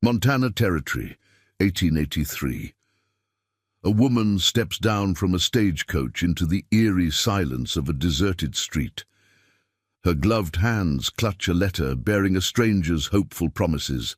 Montana Territory, 1883. A woman steps down from a stagecoach into the eerie silence of a deserted street. Her gloved hands clutch a letter bearing a stranger's hopeful promises.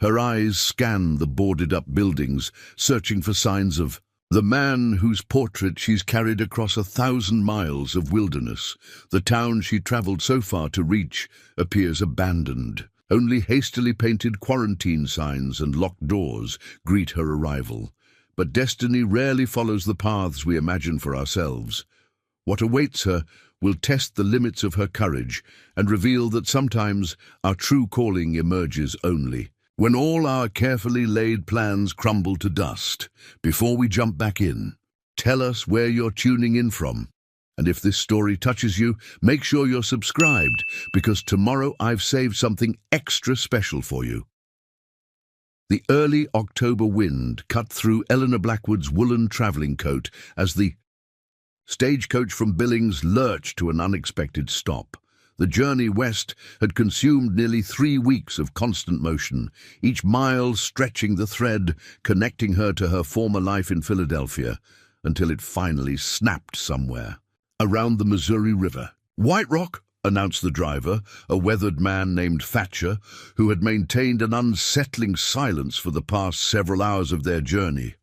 Her eyes scan the boarded-up buildings, searching for signs of the man whose portrait she's carried across 1,000 miles of wilderness. The town she traveled so far to reach appears abandoned. Only hastily painted quarantine signs and locked doors greet her arrival. But destiny rarely follows the paths we imagine for ourselves. What awaits her will test the limits of her courage and reveal that sometimes our true calling emerges only when all our carefully laid plans crumble to dust. Before we jump back in, tell us where you're tuning in from. And if this story touches you, make sure you're subscribed, because tomorrow I've saved something extra special for you. The early October wind cut through Eleanor Blackwood's woolen traveling coat as the stagecoach from Billings lurched to an unexpected stop. The journey west had consumed nearly 3 weeks of constant motion, each mile stretching the thread connecting her to her former life in Philadelphia, until it finally snapped somewhere around the Missouri River. "White Rock," announced the driver, a weathered man named Thatcher, who had maintained an unsettling silence for the past several hours of their journey.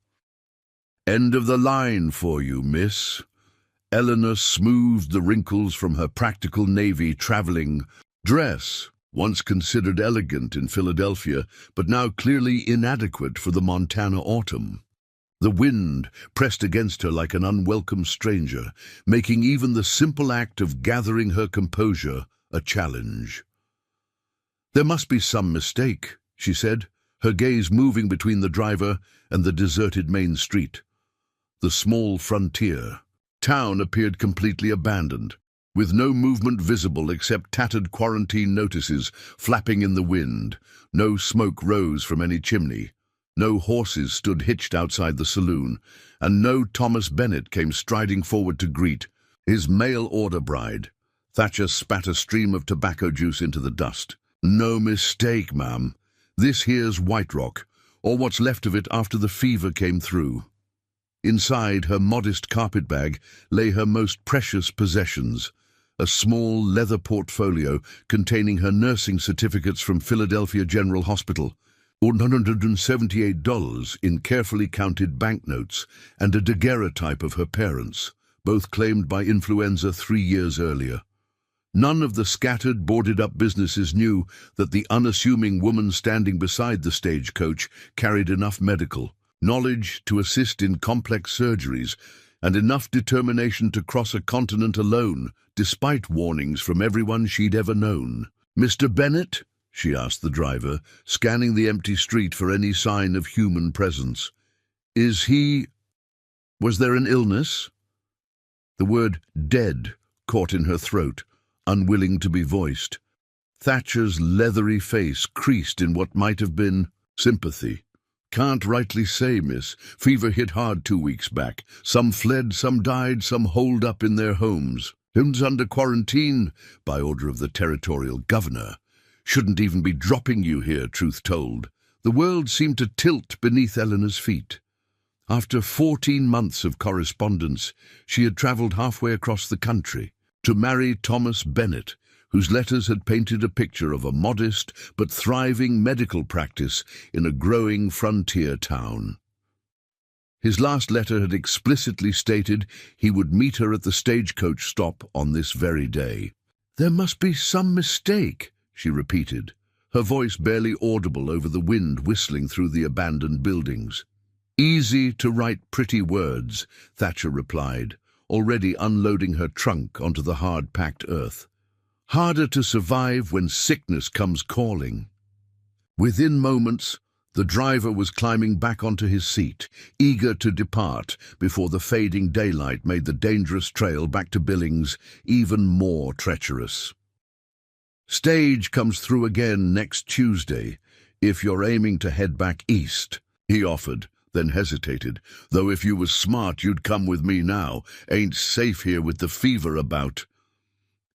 "End of the line for you, miss." Eleanor smoothed the wrinkles from her practical navy traveling dress, once considered elegant in Philadelphia, but now clearly inadequate for the Montana autumn. The wind pressed against her like an unwelcome stranger, making even the simple act of gathering her composure a challenge. "There must be some mistake," she said, her gaze moving between the driver and the deserted main street. The small frontier town appeared completely abandoned, with no movement visible except tattered quarantine notices flapping in the wind. No smoke rose from any chimney. No horses stood hitched outside the saloon, and no Thomas Bennett came striding forward to greet his mail-order bride. Thatcher spat a stream of tobacco juice into the dust. "No mistake, ma'am. This here's White Rock, or what's left of it after the fever came through." Inside her modest carpetbag lay her most precious possessions, a small leather portfolio containing her nursing certificates from Philadelphia General Hospital, $178 in carefully counted banknotes, and a daguerreotype of her parents, both claimed by influenza 3 years earlier. None of the scattered, boarded-up businesses knew that the unassuming woman standing beside the stagecoach carried enough medical knowledge to assist in complex surgeries, and enough determination to cross a continent alone, despite warnings from everyone she'd ever known. "Mr. Bennett?" she asked the driver, scanning the empty street for any sign of human presence. Was there an illness?" The word "dead" caught in her throat, unwilling to be voiced. Thatcher's leathery face creased in what might have been sympathy. "Can't rightly say, miss. Fever hit hard 2 weeks back. Some fled, some died, some holed up in their homes. Who's under quarantine by order of the territorial governor. Shouldn't even be dropping you here, truth told." The world seemed to tilt beneath Eleanor's feet. After 14 months of correspondence, she had traveled halfway across the country to marry Thomas Bennett, whose letters had painted a picture of a modest but thriving medical practice in a growing frontier town. His last letter had explicitly stated he would meet her at the stagecoach stop on this very day. "There must be some mistake," she repeated, her voice barely audible over the wind whistling through the abandoned buildings. "Easy to write pretty words," Thatcher replied, already unloading her trunk onto the hard-packed earth. "Harder to survive when sickness comes calling." Within moments, the driver was climbing back onto his seat, eager to depart before the fading daylight made the dangerous trail back to Billings even more treacherous. "Stage comes through again next Tuesday, if you're aiming to head back east," he offered, then hesitated. "Though if you was smart, you'd come with me now. Ain't safe here with the fever about."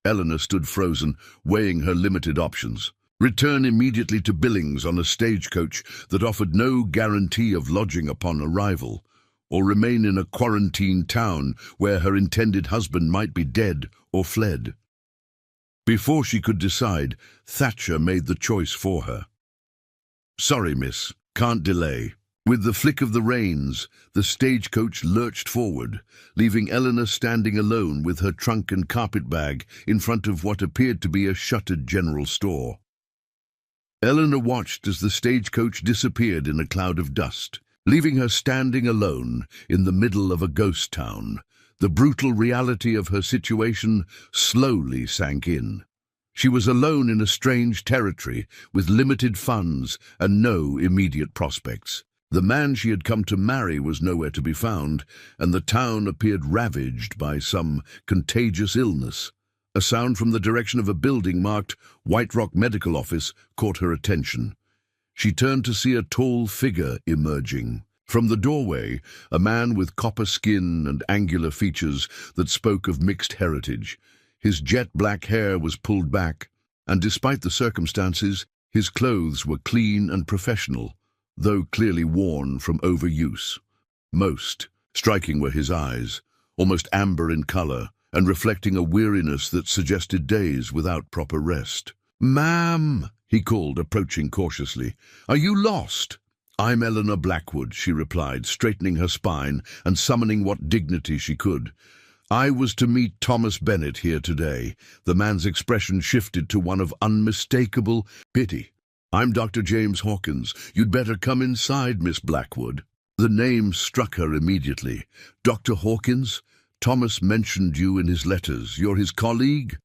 Eleanor stood frozen, weighing her limited options. Return immediately to Billings on a stagecoach that offered no guarantee of lodging upon arrival, or remain in a quarantine town where her intended husband might be dead or fled. Before she could decide, Thatcher made the choice for her. "Sorry, miss, can't delay." With the flick of the reins, the stagecoach lurched forward, leaving Eleanor standing alone with her trunk and carpet bag in front of what appeared to be a shuttered general store. Eleanor watched as the stagecoach disappeared in a cloud of dust, leaving her standing alone in the middle of a ghost town. The brutal reality of her situation slowly sank in. She was alone in a strange territory with limited funds and no immediate prospects. The man she had come to marry was nowhere to be found, and the town appeared ravaged by some contagious illness. A sound from the direction of a building marked White Rock Medical Office caught her attention. She turned to see a tall figure emerging. From the doorway, a man with copper skin and angular features that spoke of mixed heritage. His jet-black hair was pulled back, and despite the circumstances, his clothes were clean and professional, though clearly worn from overuse. Most striking were his eyes, almost amber in color, and reflecting a weariness that suggested days without proper rest. "Ma'am," he called, approaching cautiously, "are you lost?" "I'm Eleanor Blackwood," she replied, straightening her spine and summoning what dignity she could. "I was to meet Thomas Bennett here today." The man's expression shifted to one of unmistakable pity. "I'm Dr. James Hawkins. You'd better come inside, Miss Blackwood." The name struck her immediately. "Dr. Hawkins? Thomas mentioned you in his letters. You're his colleague?"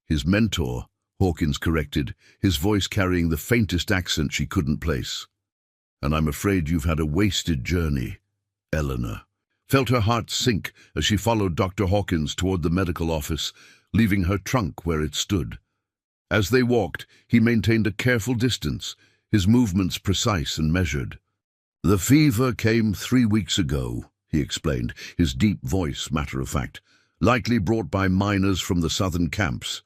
"His mentor," Hawkins corrected, his voice carrying the faintest accent she couldn't place. "And I'm afraid you've had a wasted journey." Eleanor felt her heart sink as she followed Dr. Hawkins toward the medical office, leaving her trunk where it stood. As they walked, he maintained a careful distance, his movements precise and measured. "The fever came 3 weeks ago," he explained, his deep voice matter-of-fact, "likely brought by miners from the southern camps.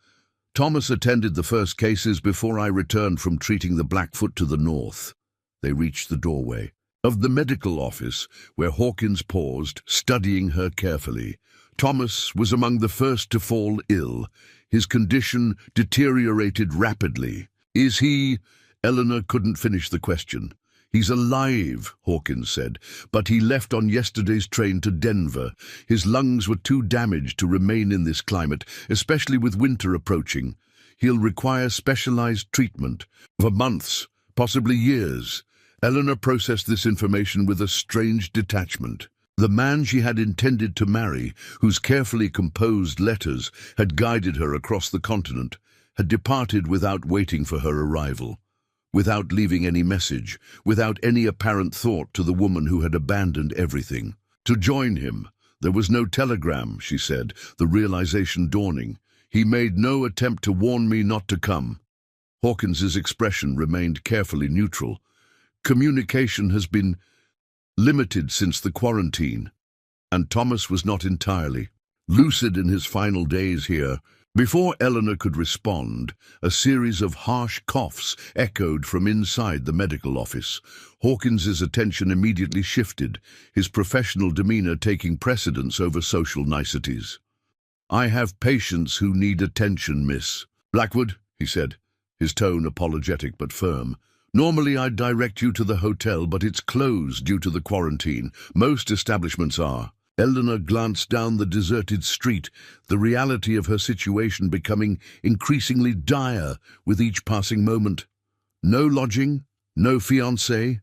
Thomas attended the first cases before I returned from treating the Blackfoot to the north." They reached the doorway of the medical office, where Hawkins paused, studying her carefully. Thomas was among the first to fall ill. His condition deteriorated rapidly. "Is he—" Eleanor couldn't finish the question. "He's alive," Hawkins said, "but he left on yesterday's train to Denver. His lungs were too damaged to remain in this climate, especially with winter approaching. He'll require specialized treatment for months, possibly years." Eleanor processed this information with a strange detachment. The man she had intended to marry, whose carefully composed letters had guided her across the continent, had departed without waiting for her arrival, without leaving any message, without any apparent thought to the woman who had abandoned everything. To join him, there was no telegram, she said, the realization dawning. "He made no attempt to warn me not to come." Hawkins's expression remained carefully neutral. "Communication has been limited since the quarantine, and Thomas was not entirely lucid in his final days here." Before Eleanor could respond, a series of harsh coughs echoed from inside the medical office. Hawkins's attention immediately shifted, his professional demeanor taking precedence over social niceties. "I have patients who need attention, Miss Blackwood," he said, his tone apologetic but firm. "Normally I'd direct you to the hotel, but it's closed due to the quarantine. Most establishments are." Eleanor glanced down the deserted street, the reality of her situation becoming increasingly dire with each passing moment. No lodging, no fiancé,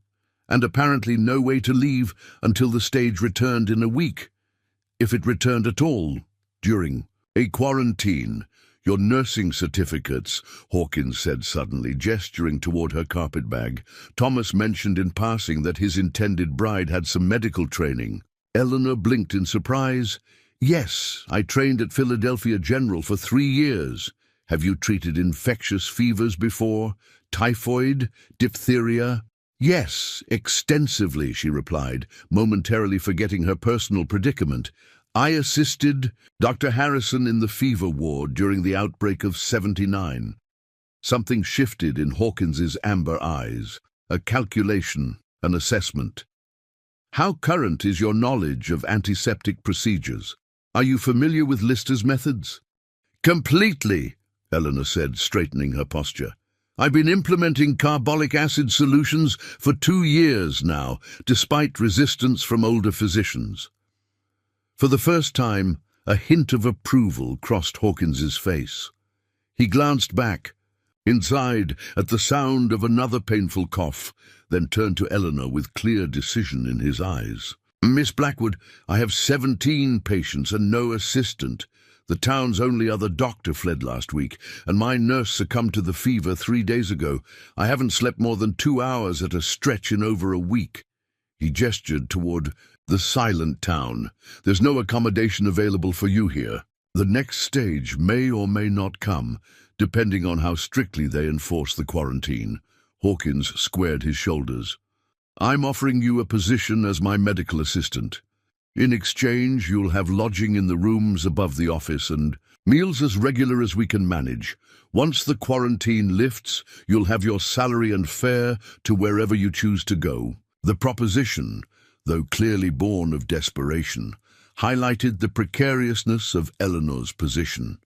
and apparently no way to leave until the stage returned in a week, if it returned at all, during a quarantine. "Your nursing certificates," Hawkins said suddenly, gesturing toward her carpet bag. "Thomas mentioned in passing that his intended bride had some medical training." Eleanor blinked in surprise. "Yes, I trained at Philadelphia General for 3 years. Have you treated infectious fevers before? Typhoid? Diphtheria?" "Yes, extensively," she replied, momentarily forgetting her personal predicament. "I assisted Dr. Harrison in the fever ward during the outbreak of '79. Something shifted in Hawkins's amber eyes. A calculation, an assessment. How current is your knowledge of antiseptic procedures? Are you familiar with Lister's methods? Completely, Eleanor said, straightening her posture. I've been implementing carbolic acid solutions for 2 years now, despite resistance from older physicians. For the first time, a hint of approval crossed Hawkins's face. He glanced back, inside, at the sound of another painful cough, then turned to Eleanor with clear decision in his eyes. Miss Blackwood, I have 17 patients and no assistant. The town's only other doctor fled last week, and my nurse succumbed to the fever 3 days ago. I haven't slept more than 2 hours at a stretch in over a week. He gestured toward the silent town. There's no accommodation available for you here. The next stage may or may not come, depending on how strictly they enforce the quarantine. Hawkins squared his shoulders. I'm offering you a position as my medical assistant. In exchange, you'll have lodging in the rooms above the office and meals as regular as we can manage. Once the quarantine lifts, you'll have your salary and fare to wherever you choose to go. The proposition, though clearly born of desperation, highlighted the precariousness of Eleanor's position.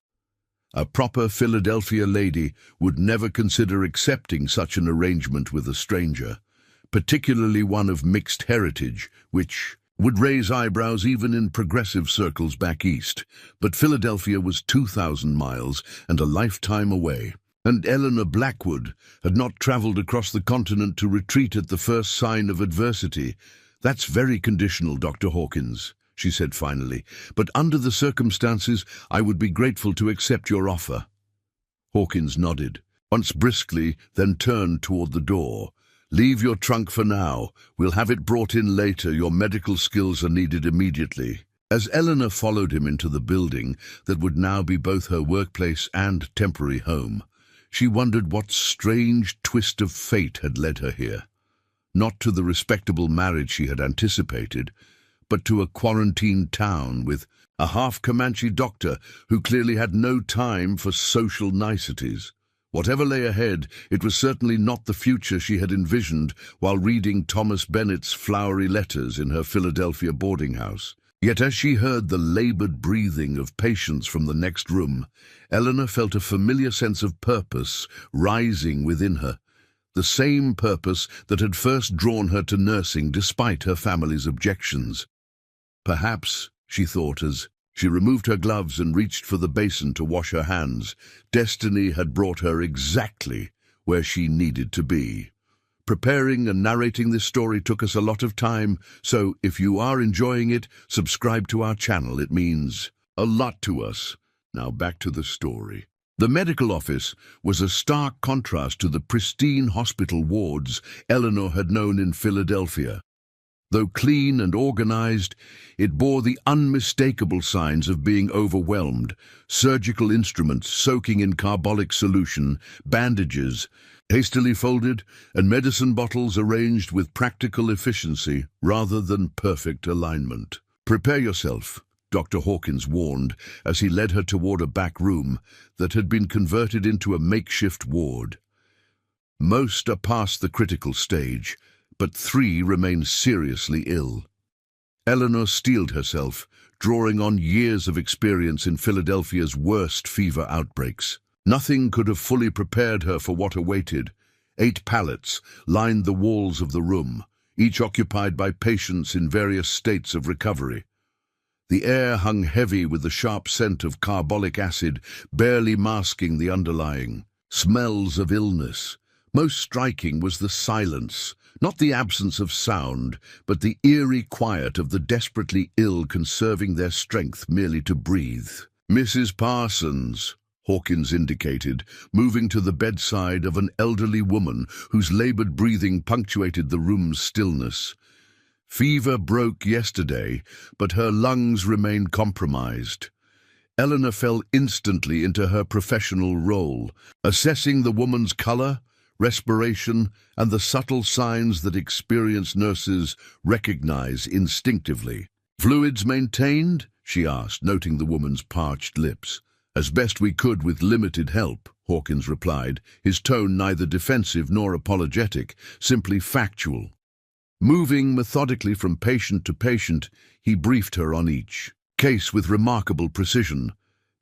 A proper Philadelphia lady would never consider accepting such an arrangement with a stranger, particularly one of mixed heritage, which would raise eyebrows even in progressive circles back east. But Philadelphia was 2,000 miles and a lifetime away, and Eleanor Blackwood had not traveled across the continent to retreat at the first sign of adversity. That's very conditional, Dr. Hawkins, she said finally, but under the circumstances, I would be grateful to accept your offer. Hawkins nodded, once briskly, then turned toward the door. Leave your trunk for now. We'll have it brought in later. Your medical skills are needed immediately. As Eleanor followed him into the building that would now be both her workplace and temporary home, she wondered what strange twist of fate had led her here. Not to the respectable marriage she had anticipated, but to a quarantined town with a half-Comanche doctor who clearly had no time for social niceties. Whatever lay ahead, it was certainly not the future she had envisioned while reading Thomas Bennett's flowery letters in her Philadelphia boarding house. Yet as she heard the labored breathing of patients from the next room, Eleanor felt a familiar sense of purpose rising within her, the same purpose that had first drawn her to nursing despite her family's objections. Perhaps, she thought as she removed her gloves and reached for the basin to wash her hands, destiny had brought her exactly where she needed to be. Preparing and narrating this story took us a lot of time, so if you are enjoying it, subscribe to our channel. It means a lot to us. Now back to the story. The medical office was a stark contrast to the pristine hospital wards Eleanor had known in Philadelphia. Though clean and organized, it bore the unmistakable signs of being overwhelmed: surgical instruments soaking in carbolic solution, bandages hastily folded, and medicine bottles arranged with practical efficiency rather than perfect alignment. Prepare yourself, Dr. Hawkins warned as he led her toward a back room that had been converted into a makeshift ward. Most are past the critical stage, but 3 remain seriously ill. Eleanor steeled herself, drawing on years of experience in Philadelphia's worst fever outbreaks. Nothing could have fully prepared her for what awaited. 8 pallets lined the walls of the room, each occupied by patients in various states of recovery. The air hung heavy with the sharp scent of carbolic acid, barely masking the underlying smells of illness. Most striking was the silence, not the absence of sound, but the eerie quiet of the desperately ill conserving their strength merely to breathe. Mrs. Parsons, Hawkins indicated, moving to the bedside of an elderly woman whose labored breathing punctuated the room's stillness. Fever broke yesterday, but her lungs remained compromised. Eleanor fell instantly into her professional role, assessing the woman's color, respiration, and the subtle signs that experienced nurses recognize instinctively. Fluids maintained? She asked, noting the woman's parched lips. As best we could with limited help, Hawkins replied, his tone neither defensive nor apologetic, simply factual. Moving methodically from patient to patient, he briefed her on each case with remarkable precision.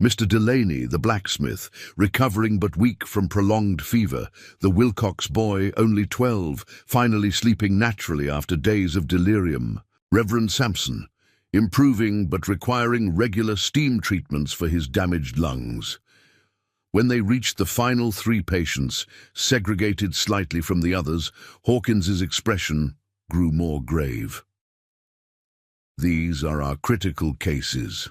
Mr. Delaney, the blacksmith, recovering but weak from prolonged fever. The Wilcox boy, only 12, finally sleeping naturally after days of delirium. Reverend Sampson, improving but requiring regular steam treatments for his damaged lungs. When they reached the final 3 patients, segregated slightly from the others, Hawkins's expression grew more grave. These are our critical cases.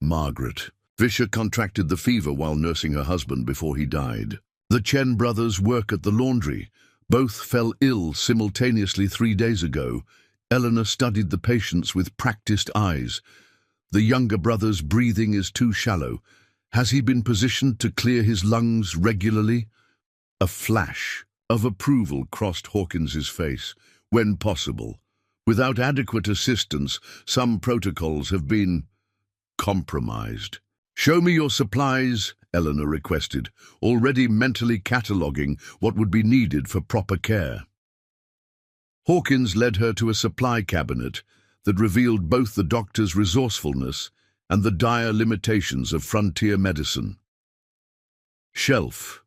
Margaret Fisher contracted the fever while nursing her husband before he died. The Chen brothers work at the laundry. Both fell ill simultaneously 3 days ago. Eleanor studied the patients with practiced eyes. The younger brother's breathing is too shallow. Has he been positioned to clear his lungs regularly? A flash of approval crossed Hawkins's face. When possible. Without adequate assistance, some protocols have been compromised. Show me your supplies, Eleanor requested, already mentally cataloguing what would be needed for proper care. Hawkins led her to a supply cabinet that revealed both the doctor's resourcefulness and the dire limitations of frontier medicine. Shelf.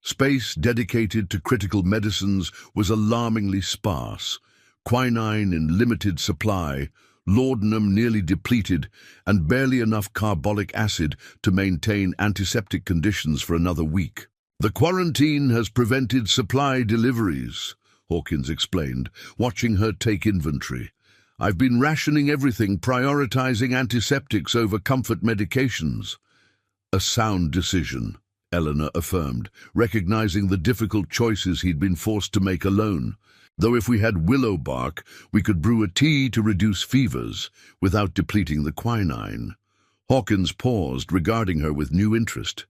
Space dedicated to critical medicines was alarmingly sparse. Quinine in limited supply, laudanum nearly depleted, and barely enough carbolic acid to maintain antiseptic conditions for another week. The quarantine has prevented supply deliveries, Hawkins explained, watching her take inventory. I've been rationing everything, prioritizing antiseptics over comfort medications. A sound decision, Eleanor affirmed, recognizing the difficult choices he'd been forced to make alone. Though if we had willow bark, we could brew a tea to reduce fevers without depleting the quinine. Hawkins paused, regarding her with new interest.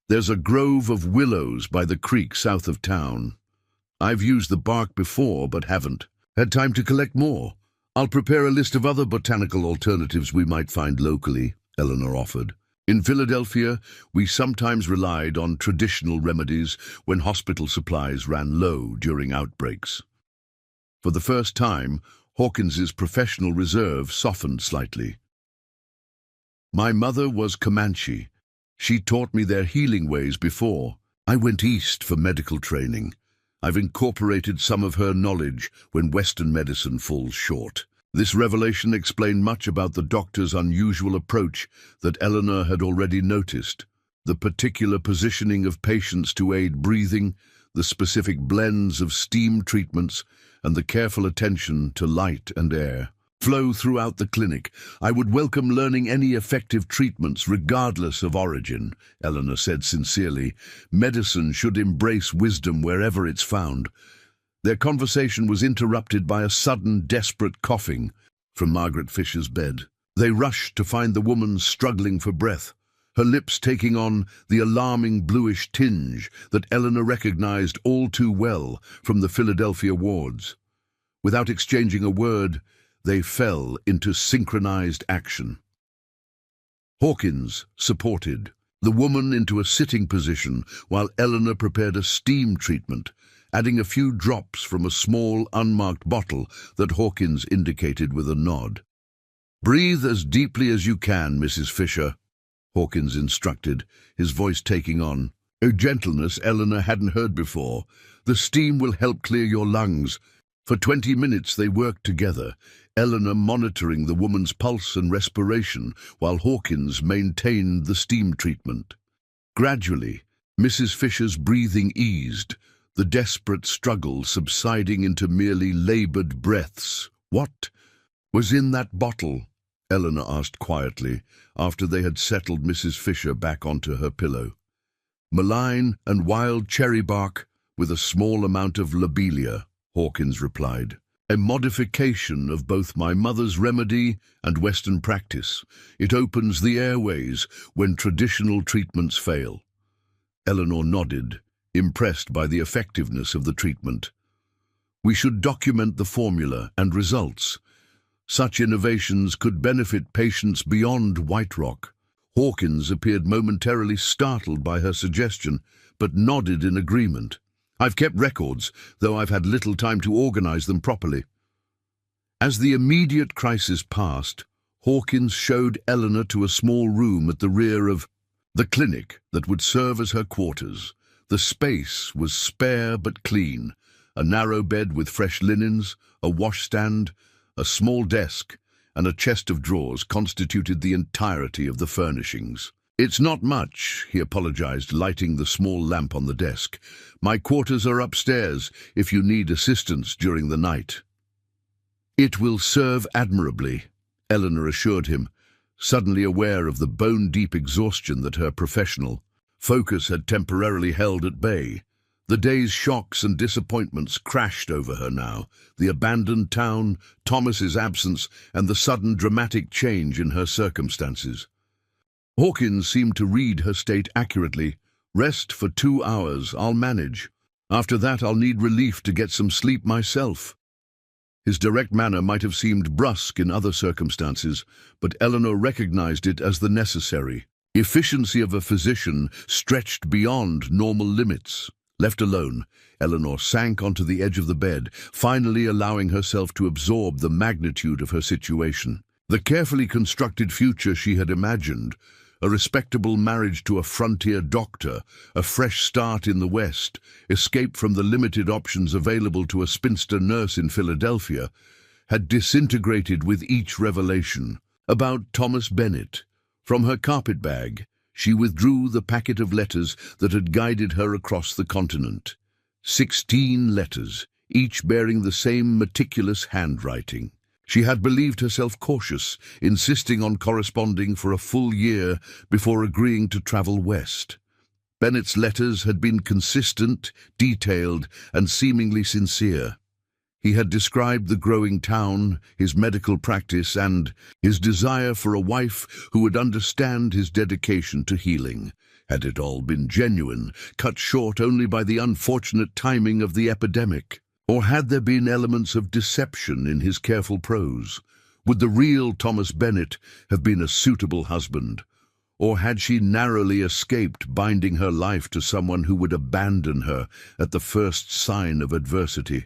There's a grove of willows by the creek south of town. I've used the bark before, but haven't had time to collect more. I'll prepare a list of other botanical alternatives we might find locally, Eleanor offered. In Philadelphia, we sometimes relied on traditional remedies when hospital supplies ran low during outbreaks. For the first time, Hawkins's professional reserve softened slightly. My mother was Comanche. She taught me their healing ways before. I went east for medical training. I've incorporated some of her knowledge when Western medicine falls short. This revelation explained much about the doctor's unusual approach that Eleanor had already noticed. The particular positioning of patients to aid breathing, the specific blends of steam treatments, and the careful attention to light and air. Flow throughout the clinic. I would welcome learning any effective treatments regardless of origin, Eleanor said sincerely. Medicine should embrace wisdom wherever it's found. Their conversation was interrupted by a sudden, desperate coughing from Margaret Fisher's bed. They rushed to find the woman struggling for breath, her lips taking on the alarming bluish tinge that Eleanor recognized all too well from the Philadelphia wards. Without exchanging a word, they fell into synchronized action. Hawkins supported the woman into a sitting position while Eleanor prepared a steam treatment, adding a few drops from a small, unmarked bottle that Hawkins indicated with a nod. Breathe as deeply as you can, Mrs. Fisher, Hawkins instructed, his voice taking on a gentleness Eleanor hadn't heard before. The steam will help clear your lungs. For 20 minutes they worked together, Eleanor monitoring the woman's pulse and respiration while Hawkins maintained the steam treatment. Gradually, Mrs. Fisher's breathing eased, the desperate struggle subsiding into merely labored breaths. What was in that bottle? Eleanor asked quietly, after they had settled Mrs. Fisher back onto her pillow. Malign and wild cherry bark with a small amount of lobelia, Hawkins replied. A modification of both my mother's remedy and Western practice. It opens the airways when traditional treatments fail. Eleanor nodded, impressed by the effectiveness of the treatment. We should document the formula and results. Such innovations could benefit patients beyond White Rock. Hawkins appeared momentarily startled by her suggestion, but nodded in agreement. "I've kept records, though I've had little time to organize them properly." As the immediate crisis passed, Hawkins showed Eleanor to a small room at the rear of the clinic that would serve as her quarters. The space was spare but clean. A narrow bed with fresh linens, a washstand, a small desk, and a chest of drawers constituted the entirety of the furnishings. "It's not much," he apologized, lighting the small lamp on the desk. "My quarters are upstairs if you need assistance during the night." "It will serve admirably," Eleanor assured him, suddenly aware of the bone-deep exhaustion that her professional focus had temporarily held at bay. The day's shocks and disappointments crashed over her now, the abandoned town, Thomas's absence, and the sudden dramatic change in her circumstances. Hawkins seemed to read her state accurately. "Rest for 2 hours, I'll manage. After that I'll need relief to get some sleep myself." His direct manner might have seemed brusque in other circumstances, but Eleanor recognized it as the necessary efficiency of a physician stretched beyond normal limits. Left alone, Eleanor sank onto the edge of the bed, finally allowing herself to absorb the magnitude of her situation. The carefully constructed future she had imagined, a respectable marriage to a frontier doctor, a fresh start in the West, escape from the limited options available to a spinster nurse in Philadelphia, had disintegrated with each revelation. About Thomas Bennett. From her carpet bag, she withdrew the packet of letters that had guided her across the continent. 16 letters, each bearing the same meticulous handwriting. She had believed herself cautious, insisting on corresponding for a full year before agreeing to travel west. Bennett's letters had been consistent, detailed, and seemingly sincere. He had described the growing town, his medical practice, and his desire for a wife who would understand his dedication to healing. Had it all been genuine, cut short only by the unfortunate timing of the epidemic? Or had there been elements of deception in his careful prose? Would the real Thomas Bennett have been a suitable husband? Or had she narrowly escaped binding her life to someone who would abandon her at the first sign of adversity?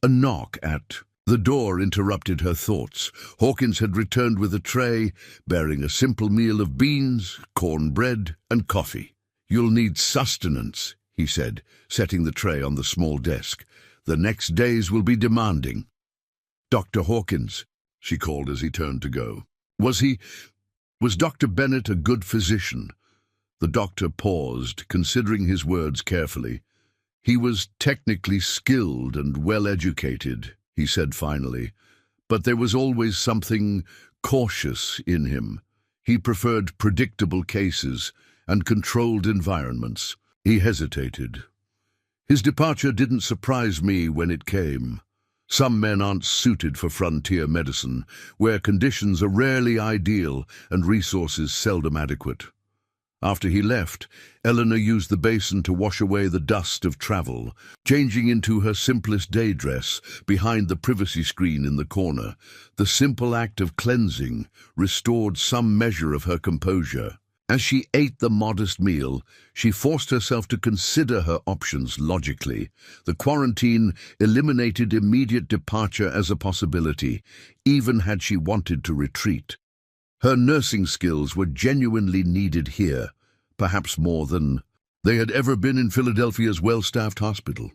A knock at the door interrupted her thoughts. Hawkins had returned with a tray bearing a simple meal of beans, cornbread, and coffee. "You'll need sustenance," he said, setting the tray on the small desk. "The next days will be demanding." "Dr. Hawkins," she called as he turned to go. Was Dr. Bennett a good physician?" The doctor paused, considering his words carefully. "He was technically skilled and well-educated," he said finally, "but there was always something cautious in him. He preferred predictable cases and controlled environments." He hesitated. "His departure didn't surprise me when it came. Some men aren't suited for frontier medicine, where conditions are rarely ideal and resources seldom adequate." After he left, Eleanor used the basin to wash away the dust of travel, changing into her simplest day dress behind the privacy screen in the corner. The simple act of cleansing restored some measure of her composure. As she ate the modest meal, she forced herself to consider her options logically. The quarantine eliminated immediate departure as a possibility, even had she wanted to retreat. Her nursing skills were genuinely needed here, perhaps more than they had ever been in Philadelphia's well-staffed hospital.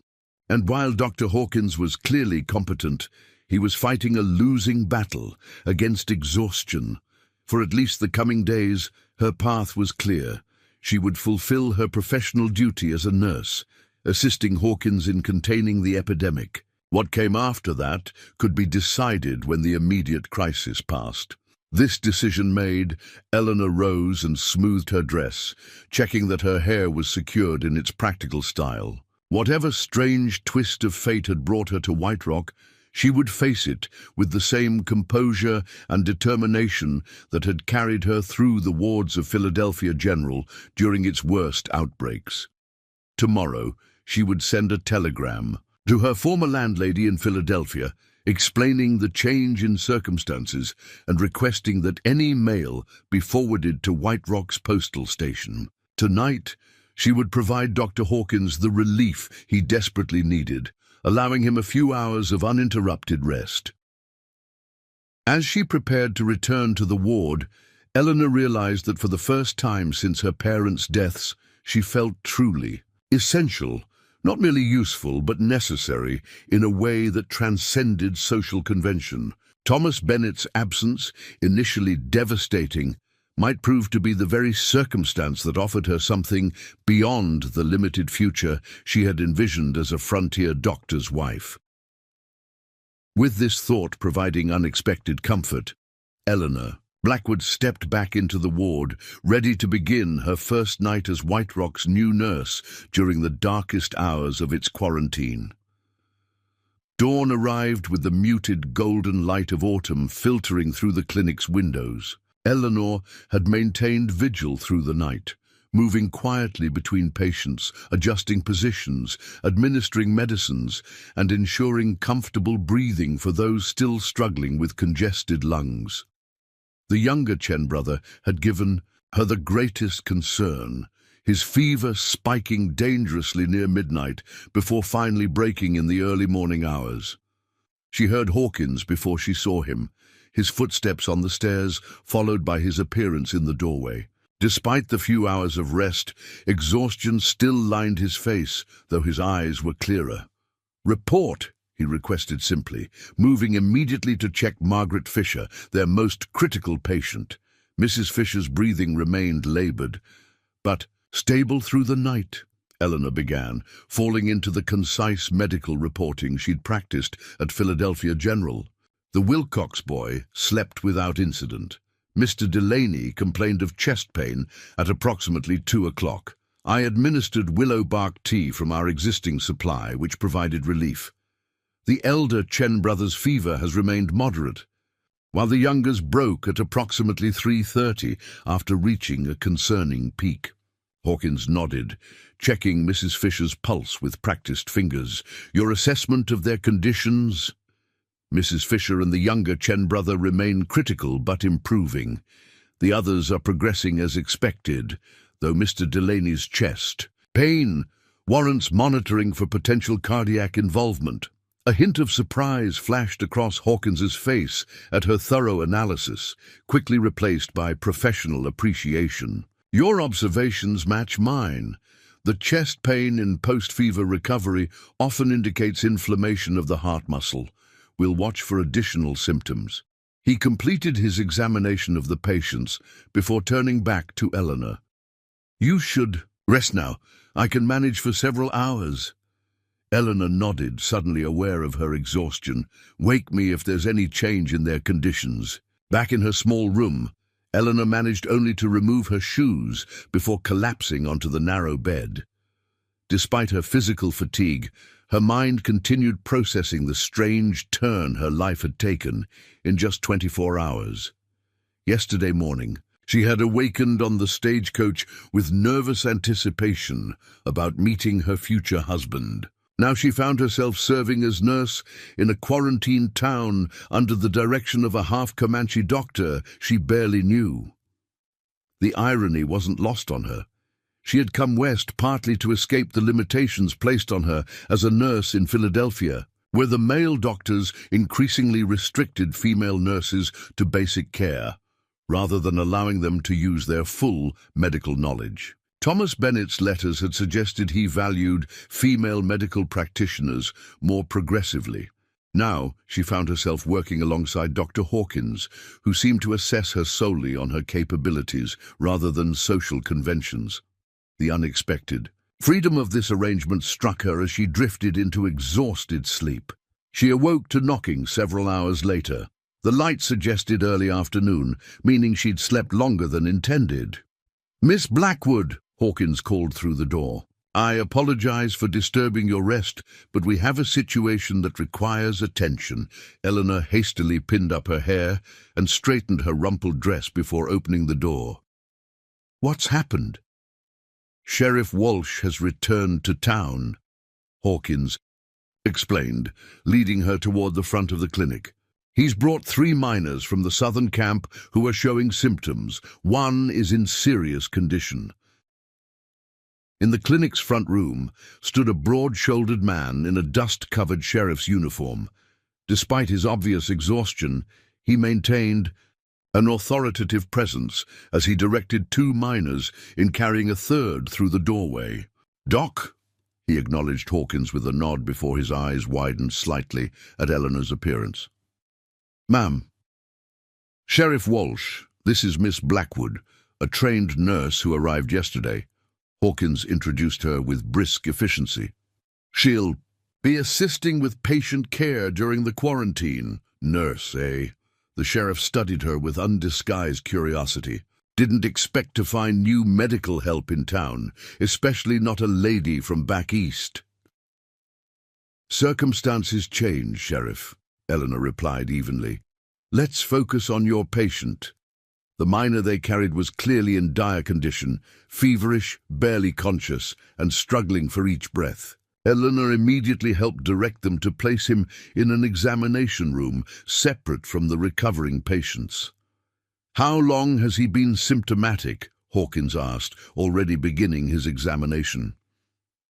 And while Dr. Hawkins was clearly competent, he was fighting a losing battle against exhaustion. For at least the coming days, her path was clear. She would fulfill her professional duty as a nurse, assisting Hawkins in containing the epidemic. What came after that could be decided when the immediate crisis passed. This decision made, Eleanor rose and smoothed her dress, checking that her hair was secured in its practical style. Whatever strange twist of fate had brought her to White Rock, she would face it with the same composure and determination that had carried her through the wards of Philadelphia General during its worst outbreaks. Tomorrow, she would send a telegram to her former landlady in Philadelphia, explaining the change in circumstances and requesting that any mail be forwarded to White Rock's postal station. Tonight, she would provide Dr. Hawkins the relief he desperately needed, allowing him a few hours of uninterrupted rest. As she prepared to return to the ward, Eleanor realized that for the first time since her parents' deaths, she felt truly essential, not merely useful but necessary in a way that transcended social convention. Thomas Bennett's absence, initially devastating, might prove to be the very circumstance that offered her something beyond the limited future she had envisioned as a frontier doctor's wife. With this thought providing unexpected comfort, Eleanor Blackwood stepped back into the ward, ready to begin her first night as White Rock's new nurse during the darkest hours of its quarantine. Dawn arrived with the muted golden light of autumn filtering through the clinic's windows. Eleanor had maintained vigil through the night, moving quietly between patients, adjusting positions, administering medicines, and ensuring comfortable breathing for those still struggling with congested lungs. The younger Chen brother had given her the greatest concern, his fever spiking dangerously near midnight before finally breaking in the early morning hours. She heard Hawkins before she saw him, his footsteps on the stairs followed by his appearance in the doorway. Despite the few hours of rest, exhaustion still lined his face, though his eyes were clearer. "Report," he requested simply, moving immediately to check Margaret Fisher, their most critical patient. Mrs. Fisher's breathing remained labored, but stable through the night, Eleanor began, falling into the concise medical reporting she'd practiced at Philadelphia General. The Wilcox boy slept without incident. Mr. Delaney complained of chest pain at approximately 2 o'clock. I administered willow bark tea from our existing supply, which provided relief. The elder Chen brother's fever has remained moderate, while the younger's broke at approximately 3:30 after reaching a concerning peak. Hawkins nodded, checking Mrs. Fisher's pulse with practiced fingers. "Your assessment of their conditions?" Mrs. Fisher and the younger Chen brother remain critical but improving. The others are progressing as expected, though Mr. Delaney's chest pain warrants monitoring for potential cardiac involvement. A hint of surprise flashed across Hawkins's face at her thorough analysis, quickly replaced by professional appreciation. "Your observations match mine. The chest pain in post-fever recovery often indicates inflammation of the heart muscle. We'll watch for additional symptoms." He completed his examination of the patients before turning back to Eleanor. "You should rest now. I can manage for several hours." Eleanor nodded, suddenly aware of her exhaustion. "Wake me if there's any change in their conditions." Back in her small room, Eleanor managed only to remove her shoes before collapsing onto the narrow bed. Despite her physical fatigue, her mind continued processing the strange turn her life had taken in just 24 hours. Yesterday morning, she had awakened on the stagecoach with nervous anticipation about meeting her future husband. Now she found herself serving as nurse in a quarantined town under the direction of a half-Comanche doctor she barely knew. The irony wasn't lost on her. She had come west partly to escape the limitations placed on her as a nurse in Philadelphia, where the male doctors increasingly restricted female nurses to basic care, rather than allowing them to use their full medical knowledge. Thomas Bennett's letters had suggested he valued female medical practitioners more progressively. Now she found herself working alongside Dr. Hawkins, who seemed to assess her solely on her capabilities rather than social conventions. The unexpected freedom of this arrangement struck her as she drifted into exhausted sleep. She awoke to knocking several hours later. The light suggested early afternoon, meaning she'd slept longer than intended. "Miss Blackwood," Hawkins called through the door. "I apologize for disturbing your rest, but we have a situation that requires attention." Eleanor hastily pinned up her hair and straightened her rumpled dress before opening the door. "What's happened?" "Sheriff Walsh has returned to town," Hawkins explained, leading her toward the front of the clinic. He's brought 3 miners from the southern camp who are showing symptoms. 1 is in serious condition. In the clinic's front room stood a broad-shouldered man in a dust-covered sheriff's uniform. Despite his obvious exhaustion, he maintained an authoritative presence as he directed 2 miners in carrying a 3rd through the doorway. "Doc," he acknowledged Hawkins with a nod before his eyes widened slightly at Eleanor's appearance. "Ma'am." "Sheriff Walsh, this is Miss Blackwood, a trained nurse who arrived yesterday." Hawkins introduced her with brisk efficiency. "She'll be assisting with patient care during the quarantine." "Nurse, eh?" The sheriff studied her with undisguised curiosity. "Didn't expect to find new medical help in town, especially not a lady from back east." "Circumstances change, Sheriff," Eleanor replied evenly. "Let's focus on your patient." The miner they carried was clearly in dire condition, feverish, barely conscious, and struggling for each breath. Eleanor immediately helped direct them to place him in an examination room separate from the recovering patients. "How long has he been symptomatic?" Hawkins asked, already beginning his examination.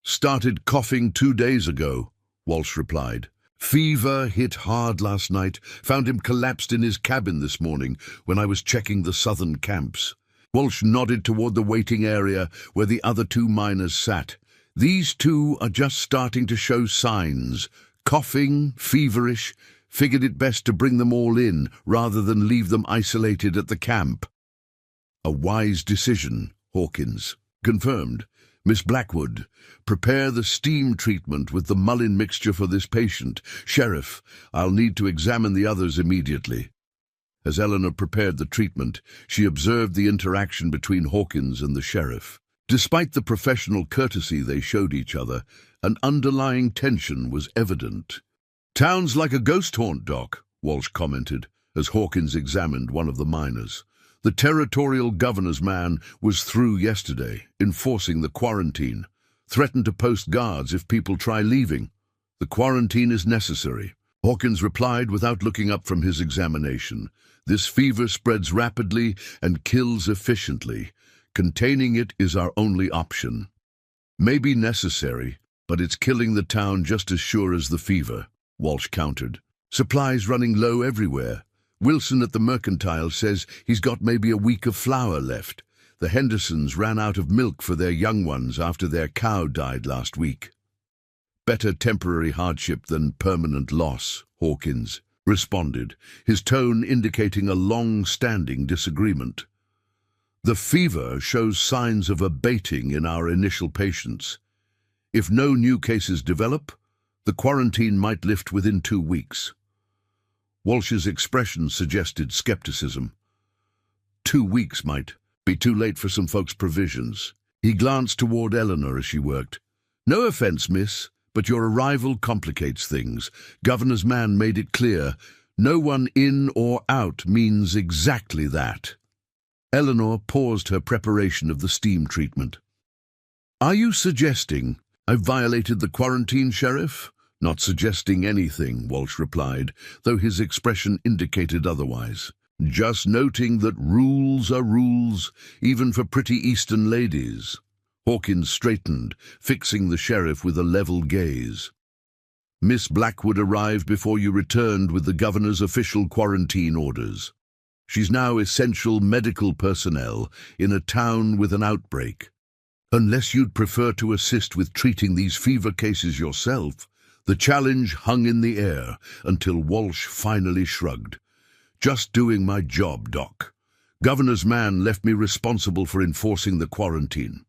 "Started coughing 2 days ago," Walsh replied. "Fever hit hard last night, found him collapsed in his cabin this morning when I was checking the southern camps." Walsh nodded toward the waiting area where the other 2 miners sat. "These 2 are just starting to show signs. Coughing, feverish. Figured it best to bring them all in rather than leave them isolated at the camp." "A wise decision," Hawkins confirmed. "Miss Blackwood, prepare the steam treatment with the Mullin mixture for this patient. Sheriff, I'll need to examine the others immediately." As Eleanor prepared the treatment, she observed the interaction between Hawkins and the sheriff. Despite the professional courtesy they showed each other, an underlying tension was evident. "Town's like a ghost haunt, Doc," Walsh commented, as Hawkins examined one of the miners. "The territorial governor's man was through yesterday, enforcing the quarantine. Threatened to post guards if people try leaving. The quarantine is necessary." Hawkins replied without looking up from his examination. "This fever spreads rapidly and kills efficiently. Containing it is our only option." "May be necessary, but it's killing the town just as sure as the fever," Walsh countered. "Supplies running low everywhere. Wilson at the Mercantile says he's got maybe a week of flour left. The Hendersons ran out of milk for their young ones after their cow died last week." "Better temporary hardship than permanent loss," Hawkins responded, his tone indicating a long-standing disagreement. "The fever shows signs of abating in our initial patients. If no new cases develop, the quarantine might lift within 2 weeks." Walsh's expression suggested skepticism. 2 weeks might be too late for some folks' provisions. He glanced toward Eleanor as she worked. "No offense, miss, but your arrival complicates things. Governor's man made it clear. No one in or out means exactly that." Eleanor paused her preparation of the steam treatment. "Are you suggesting I've violated the quarantine, Sheriff?" "Not suggesting anything," Walsh replied, though his expression indicated otherwise. "Just noting that rules are rules, even for pretty Eastern ladies." Hawkins straightened, fixing the sheriff with a level gaze. "Miss Blackwood arrived before you returned with the governor's official quarantine orders. She's now essential medical personnel in a town with an outbreak. Unless you'd prefer to assist with treating these fever cases yourself." The challenge hung in the air until Walsh finally shrugged. "Just doing my job, Doc. Governor's man left me responsible for enforcing the quarantine.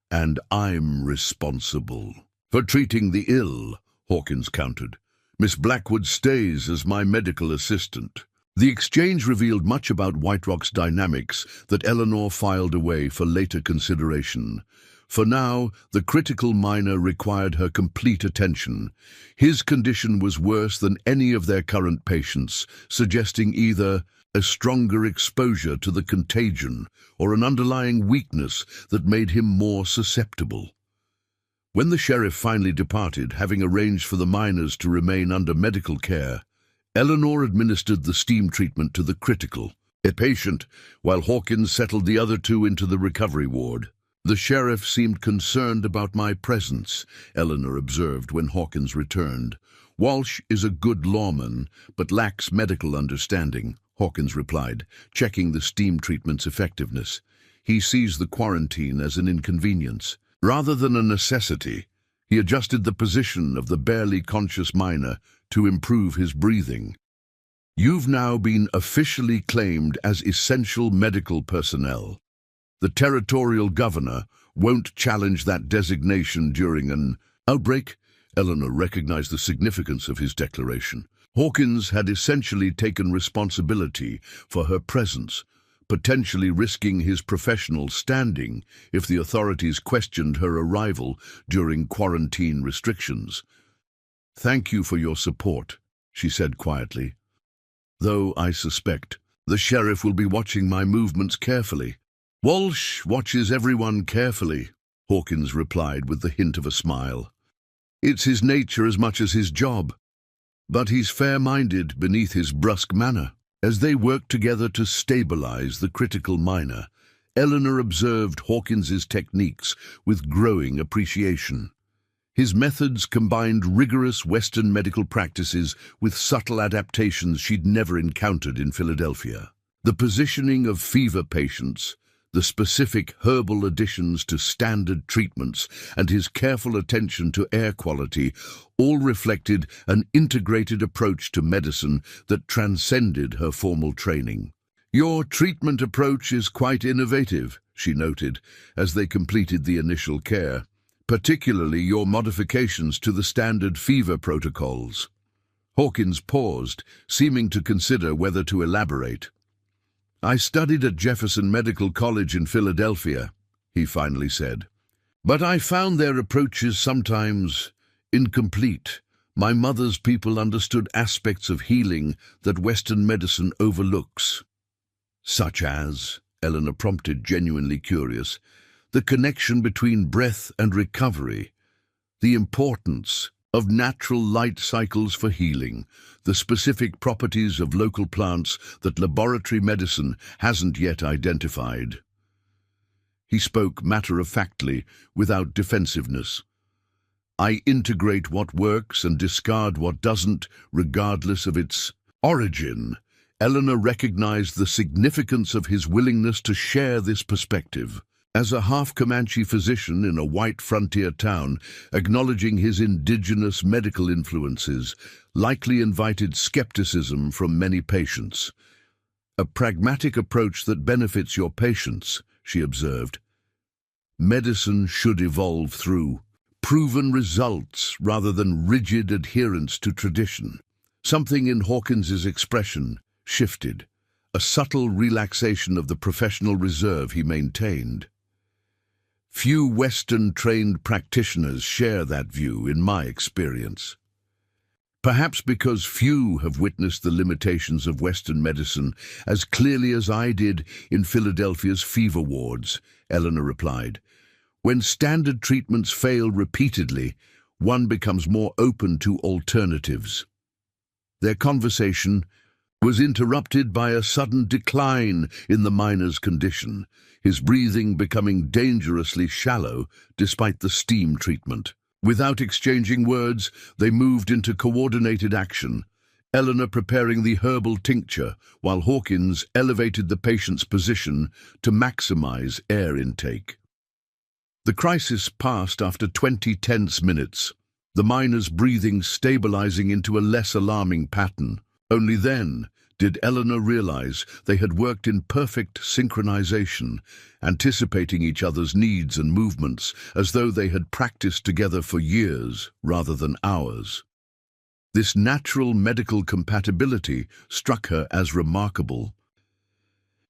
And I'm responsible for treating the ill," Hawkins countered. "Miss Blackwood stays as my medical assistant." The exchange revealed much about White Rock's dynamics that Eleanor filed away for later consideration. For now, the critical miner required her complete attention. His condition was worse than any of their current patients, suggesting either a stronger exposure to the contagion or an underlying weakness that made him more susceptible. When the sheriff finally departed, having arranged for the miners to remain under medical care, Eleanor administered the steam treatment to the critical patient, while Hawkins settled the other two into the recovery ward. "The sheriff seemed concerned about my presence," Eleanor observed when Hawkins returned. "Walsh is a good lawman, but lacks medical understanding," Hawkins replied, checking the steam treatment's effectiveness. "He sees the quarantine as an inconvenience, rather than a necessity." He adjusted the position of the barely conscious miner to improve his breathing. "You've now been officially claimed as essential medical personnel. The territorial governor won't challenge that designation during an outbreak." Eleanor recognized the significance of his declaration. Hawkins had essentially taken responsibility for her presence, potentially risking his professional standing if the authorities questioned her arrival during quarantine restrictions. "Thank you for your support," she said quietly. "Though I suspect the sheriff will be watching my movements carefully." "Walsh watches everyone carefully," Hawkins replied with the hint of a smile. "It's his nature as much as his job. But he's fair-minded beneath his brusque manner." As they worked together to stabilize the critical miner, Eleanor observed Hawkins's techniques with growing appreciation. His methods combined rigorous Western medical practices with subtle adaptations she'd never encountered in Philadelphia. The positioning of fever patients, the specific herbal additions to standard treatments, and his careful attention to air quality all reflected an integrated approach to medicine that transcended her formal training. "Your treatment approach is quite innovative," she noted, as they completed the initial care, "particularly your modifications to the standard fever protocols." Hawkins paused, seeming to consider whether to elaborate. "I studied at Jefferson Medical College in Philadelphia," he finally said. "But I found their approaches sometimes incomplete. My mother's people understood aspects of healing that Western medicine overlooks." "Such as?" Eleanor prompted, genuinely curious. "The connection between breath and recovery, the importance of natural light cycles for healing, the specific properties of local plants that laboratory medicine hasn't yet identified." He spoke matter-of-factly, without defensiveness. "I integrate what works and discard what doesn't, regardless of its origin." Eleanor recognized the significance of his willingness to share this perspective. As a half-Comanche physician in a white frontier town, acknowledging his indigenous medical influences likely invited skepticism from many patients. "A pragmatic approach that benefits your patients," she observed. "Medicine should evolve through proven results rather than rigid adherence to tradition." Something in Hawkins's expression shifted, a subtle relaxation of the professional reserve he maintained. "Few Western-trained practitioners share that view, in my experience. Perhaps because few have witnessed the limitations of Western medicine as clearly as I did in Philadelphia's fever wards," Eleanor replied. "When standard treatments fail repeatedly, one becomes more open to alternatives." Their conversation was interrupted by a sudden decline in the miner's condition, his breathing becoming dangerously shallow despite the steam treatment. Without exchanging words, they moved into coordinated action, Eleanor preparing the herbal tincture while Hawkins elevated the patient's position to maximize air intake. The crisis passed after 20 tense minutes, the miner's breathing stabilizing into a less alarming pattern. Only then did Eleanor realize they had worked in perfect synchronization, anticipating each other's needs and movements as though they had practiced together for years rather than hours. This natural medical compatibility struck her as remarkable.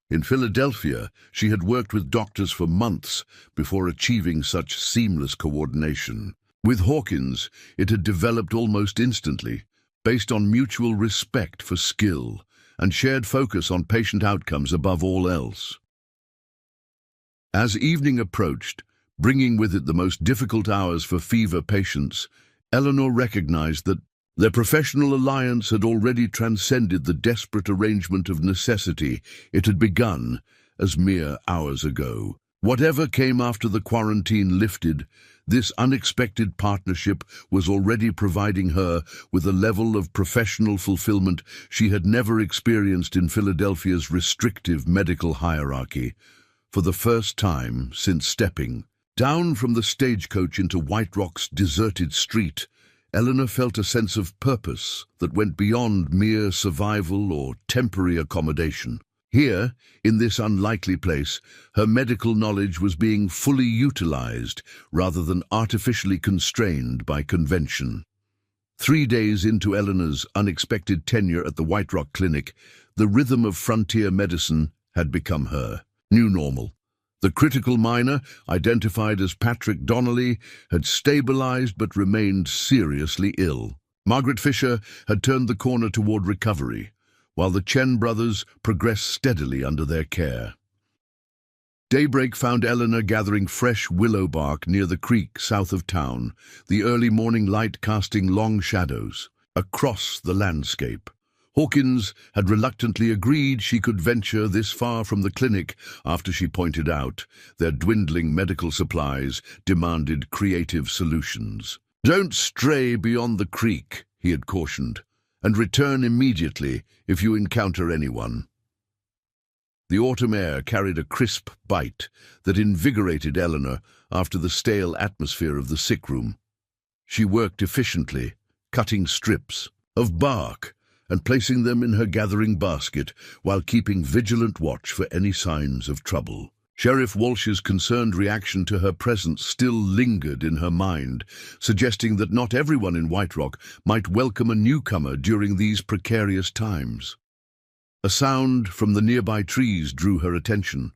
In Philadelphia, she had worked with doctors for months before achieving such seamless coordination. With Hawkins, it had developed almost instantly, based on mutual respect for skill and shared focus on patient outcomes above all else. As evening approached, bringing with it the most difficult hours for fever patients, Eleanor recognized that their professional alliance had already transcended the desperate arrangement of necessity it had begun as mere hours ago. Whatever came after the quarantine lifted, this unexpected partnership was already providing her with a level of professional fulfillment she had never experienced in Philadelphia's restrictive medical hierarchy. For the first time since stepping down from the stagecoach into White Rock's deserted street, Eleanor felt a sense of purpose that went beyond mere survival or temporary accommodation. Here, in this unlikely place, her medical knowledge was being fully utilized rather than artificially constrained by convention. 3 days into Eleanor's unexpected tenure at the White Rock Clinic, the rhythm of frontier medicine had become her new normal. The critical minor, identified as Patrick Donnelly, had stabilized but remained seriously ill. Margaret Fisher had turned the corner toward recovery, while the Chen brothers progressed steadily under their care. Daybreak found Eleanor gathering fresh willow bark near the creek south of town, the early morning light casting long shadows across the landscape. Hawkins had reluctantly agreed she could venture this far from the clinic after she pointed out their dwindling medical supplies demanded creative solutions. "Don't stray beyond the creek," he had cautioned, "and return immediately if you encounter anyone." The autumn air carried a crisp bite that invigorated Eleanor after the stale atmosphere of the sick room. She worked efficiently, cutting strips of bark and placing them in her gathering basket while keeping vigilant watch for any signs of trouble. Sheriff Walsh's concerned reaction to her presence still lingered in her mind, suggesting that not everyone in White Rock might welcome a newcomer during these precarious times. A sound from the nearby trees drew her attention.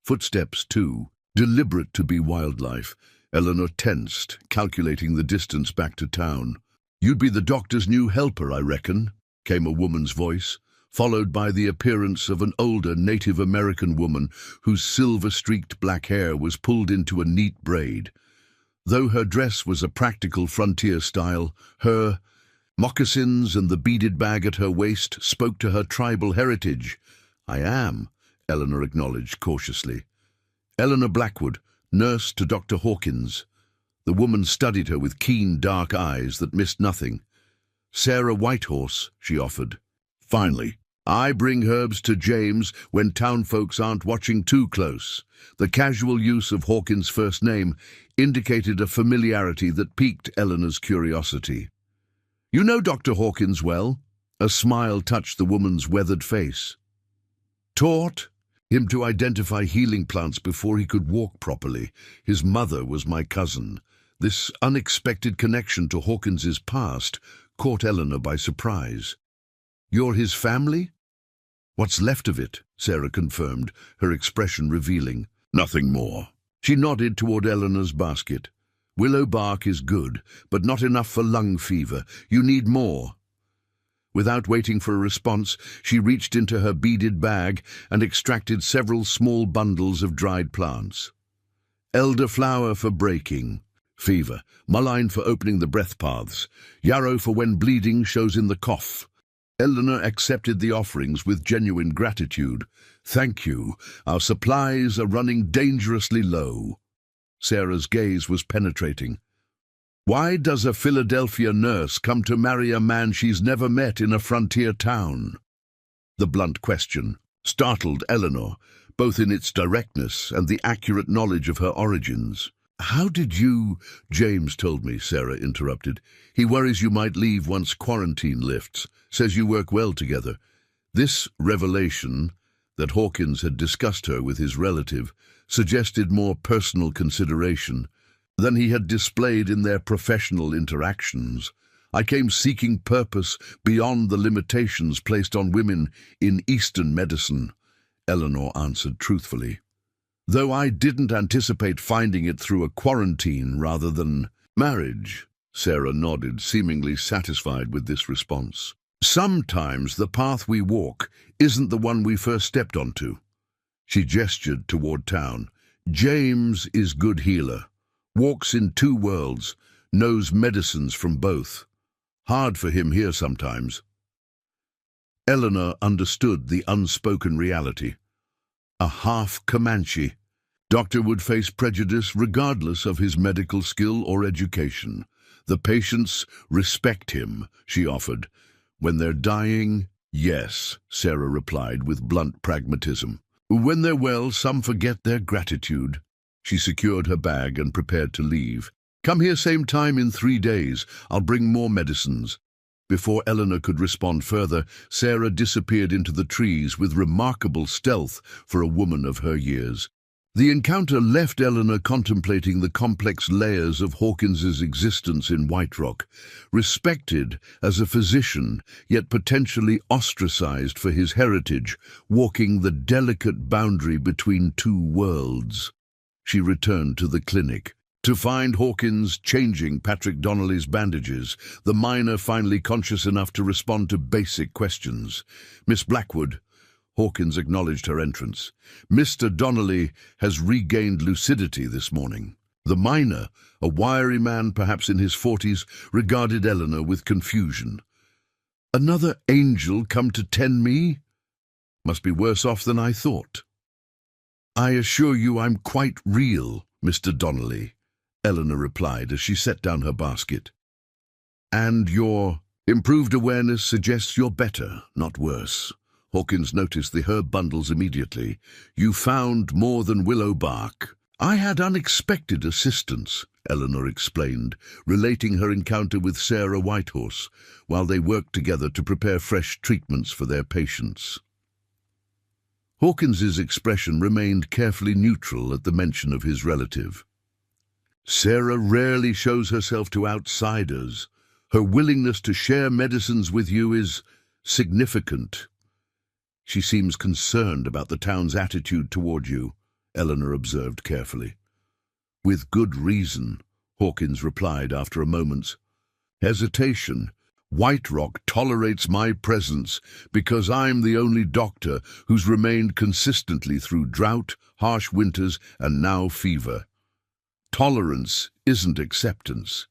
Footsteps, too, deliberate to be wildlife. Eleanor tensed, calculating the distance back to town. "You'd be the doctor's new helper, I reckon," came a woman's voice, followed by the appearance of an older Native American woman whose silver-streaked black hair was pulled into a neat braid. Though her dress was a practical frontier style, her moccasins and the beaded bag at her waist spoke to her tribal heritage. "I am," Eleanor acknowledged cautiously. Eleanor Blackwood, nurse to Dr. Hawkins. The woman studied her with keen, dark eyes that missed nothing. "Sarah Whitehorse," she offered. "Finally, I bring herbs to James when townfolks aren't watching too close." The casual use of Hawkins' first name indicated a familiarity that piqued Eleanor's curiosity. "You know Dr. Hawkins well?" A smile touched the woman's weathered face. "Taught him to identify healing plants before he could walk properly. His mother was my cousin." This unexpected connection to Hawkins's past caught Eleanor by surprise. "You're his family?" "What's left of it," Sarah confirmed, her expression revealing. "Nothing more." She nodded toward Eleanor's basket. "Willow bark is good, but not enough for lung fever. You need more." Without waiting for a response, she reached into her beaded bag and extracted several small bundles of dried plants. Elderflower for breaking fever, mullein for opening the breath paths, yarrow for when bleeding shows in the cough. Eleanor accepted the offerings with genuine gratitude. "Thank you. Our supplies are running dangerously low." Sarah's gaze was penetrating. "Why does a Philadelphia nurse come to marry a man she's never met in a frontier town?" The blunt question startled Eleanor, both in its directness and the accurate knowledge of her origins. "How did you—" "James told me," Sarah interrupted. "He worries you might leave once quarantine lifts, says you work well together." This revelation, that Hawkins had discussed her with his relative, suggested more personal consideration than he had displayed in their professional interactions. "I came seeking purpose beyond the limitations placed on women in Eastern medicine," Eleanor answered truthfully. "Though I didn't anticipate finding it through a quarantine rather than marriage." Sarah nodded, seemingly satisfied with this response. "Sometimes the path we walk isn't the one we first stepped onto." She gestured toward town. James is good healer. Walks in two worlds, knows medicines from both. Hard for him here sometimes. Eleanor understood the unspoken reality. A half Comanche. Doctor would face prejudice regardless of his medical skill or education. The patients respect him, she offered. When they're dying, yes, Sarah replied with blunt pragmatism. When they're well, some forget their gratitude. She secured her bag and prepared to leave. Come here same time in 3 days. I'll bring more medicines. Before Eleanor could respond further, Sarah disappeared into the trees with remarkable stealth for a woman of her years. The encounter left Eleanor contemplating the complex layers of Hawkins's existence in White Rock, respected as a physician, yet potentially ostracized for his heritage, walking the delicate boundary between two worlds. She returned to the clinic to find Hawkins changing Patrick Donnelly's bandages, the miner finally conscious enough to respond to basic questions. Miss Blackwood. Hawkins acknowledged her entrance. Mr. Donnelly has regained lucidity this morning. The miner, a wiry man perhaps in his 40s, regarded Eleanor with confusion. Another angel come to tend me? Must be worse off than I thought. I assure you I'm quite real, Mr. Donnelly, Eleanor replied as she set down her basket. And your improved awareness suggests you're better, not worse. Hawkins noticed the herb bundles immediately. You found more than willow bark. I had unexpected assistance, Eleanor explained, relating her encounter with Sarah Whitehorse, while they worked together to prepare fresh treatments for their patients. Hawkins's expression remained carefully neutral at the mention of his relative. Sarah rarely shows herself to outsiders. Her willingness to share medicines with you is significant. She seems concerned about the town's attitude toward you, Eleanor observed carefully. With good reason, Hawkins replied after a moment's hesitation. White Rock tolerates my presence because I'm the only doctor who's remained consistently through drought, harsh winters, and now fever. Tolerance isn't acceptance.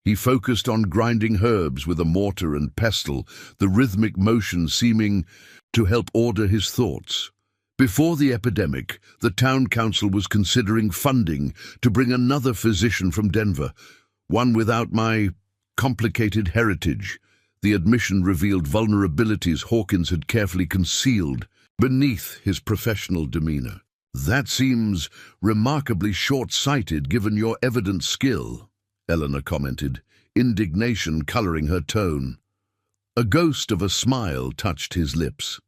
He focused on grinding herbs with a mortar and pestle, the rhythmic motion seeming to help order his thoughts. Before the epidemic, the town council was considering funding to bring another physician from Denver, one without my complicated heritage. The admission revealed vulnerabilities Hawkins had carefully concealed beneath his professional demeanor. That seems remarkably short-sighted given your evident skill, Eleanor commented, indignation coloring her tone. A ghost of a smile touched his lips.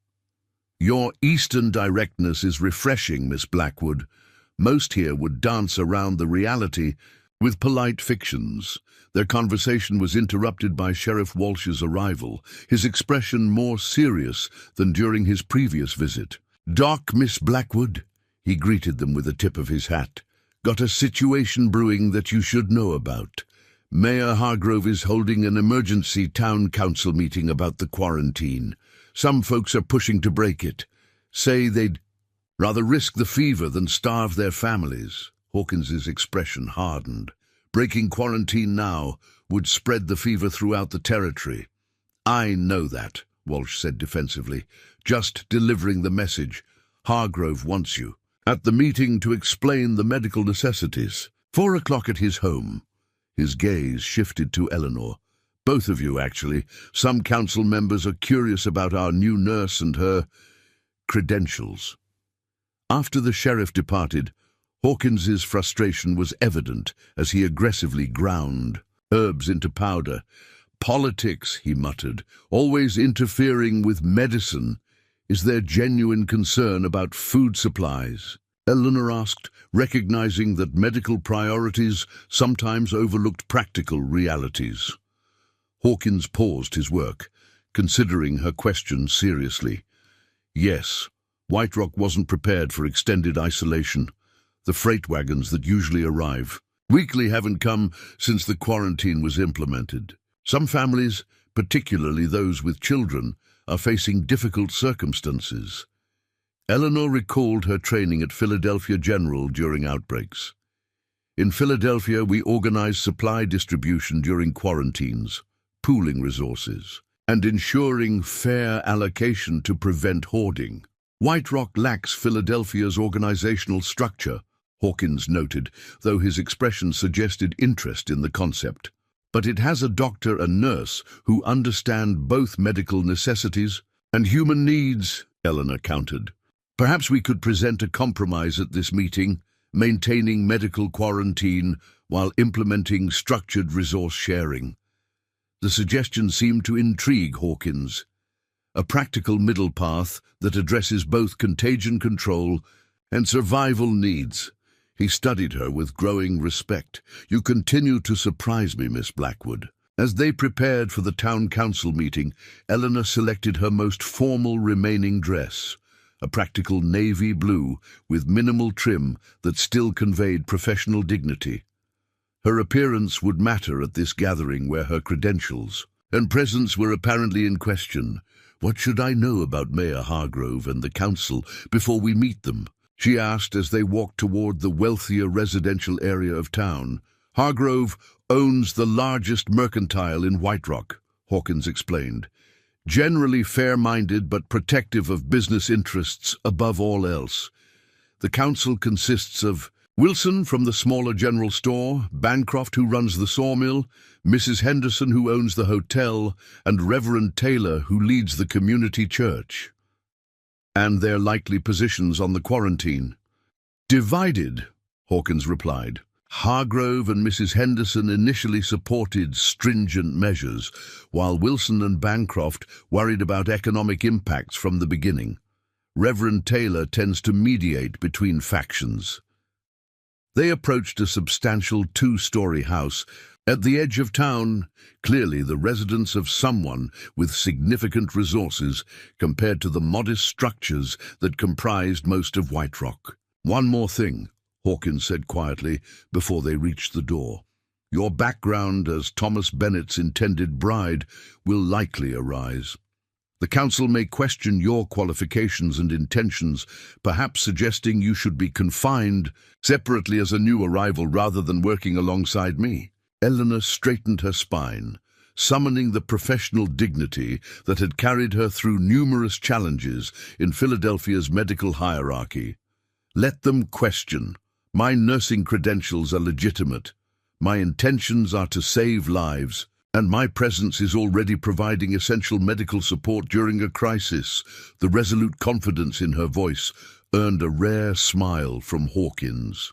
Your Eastern directness is refreshing, Miss Blackwood. Most here would dance around the reality with polite fictions. Their conversation was interrupted by Sheriff Walsh's arrival, his expression more serious than during his previous visit. Doc, Miss Blackwood, he greeted them with a tip of his hat. Got a situation brewing that you should know about. Mayor Hargrove is holding an emergency town council meeting about the quarantine. Some folks are pushing to break it. Say they'd rather risk the fever than starve their families. Hawkins's expression hardened. Breaking quarantine now would spread the fever throughout the territory. I know that, Walsh said defensively. Just delivering the message. Hargrove wants you at the meeting to explain the medical necessities. 4 o'clock at his home. His gaze shifted to Eleanor. Both of you, actually. Some council members are curious about our new nurse and her credentials. After the sheriff departed, Hawkins's frustration was evident as he aggressively ground herbs into powder. Politics, he muttered, always interfering with medicine. Is there genuine concern about food supplies? Eleanor asked, recognizing that medical priorities sometimes overlooked practical realities. Hawkins paused his work, considering her question seriously. Yes, White Rock wasn't prepared for extended isolation. The freight wagons that usually arrive weekly haven't come since the quarantine was implemented. Some families, particularly those with children, are facing difficult circumstances. Eleanor recalled her training at Philadelphia General during outbreaks. In Philadelphia, we organize supply distribution during quarantines, pooling resources, and ensuring fair allocation to prevent hoarding. White Rock lacks Philadelphia's organizational structure, Hawkins noted, though his expression suggested interest in the concept. But it has a doctor and nurse who understand both medical necessities and human needs, Eleanor countered. Perhaps we could present a compromise at this meeting, maintaining medical quarantine while implementing structured resource sharing. The suggestion seemed to intrigue Hawkins. A practical middle path that addresses both contagion control and survival needs. He studied her with growing respect. "You continue to surprise me, Miss Blackwood." As they prepared for the town council meeting, Eleanor selected her most formal remaining dress, a practical navy blue with minimal trim that still conveyed professional dignity. Her appearance would matter at this gathering where her credentials and presence were apparently in question. "What should I know about Mayor Hargrove and the council before we meet them?" she asked as they walked toward the wealthier residential area of town. "Hargrove owns the largest mercantile in White Rock," Hawkins explained. "Generally fair-minded but protective of business interests above all else. The council consists of Wilson from the smaller general store, Bancroft who runs the sawmill, Mrs. Henderson who owns the hotel, and Reverend Taylor who leads the community church. And their likely positions on the quarantine." "Divided," Hawkins replied. "Hargrove and Mrs. Henderson initially supported stringent measures, while Wilson and Bancroft worried about economic impacts from the beginning. Reverend Taylor tends to mediate between factions." They approached a substantial two-story house at the edge of town, clearly the residence of someone with significant resources compared to the modest structures that comprised most of White Rock. "One more thing," Hawkins said quietly before they reached the door. "Your background as Thomas Bennett's intended bride will likely arise. The council may question your qualifications and intentions, perhaps suggesting you should be confined separately as a new arrival rather than working alongside me." Eleanor straightened her spine, summoning the professional dignity that had carried her through numerous challenges in Philadelphia's medical hierarchy. "Let them question. My nursing credentials are legitimate. My intentions are to save lives, and my presence is already providing essential medical support during a crisis." The resolute confidence in her voice earned a rare smile from Hawkins.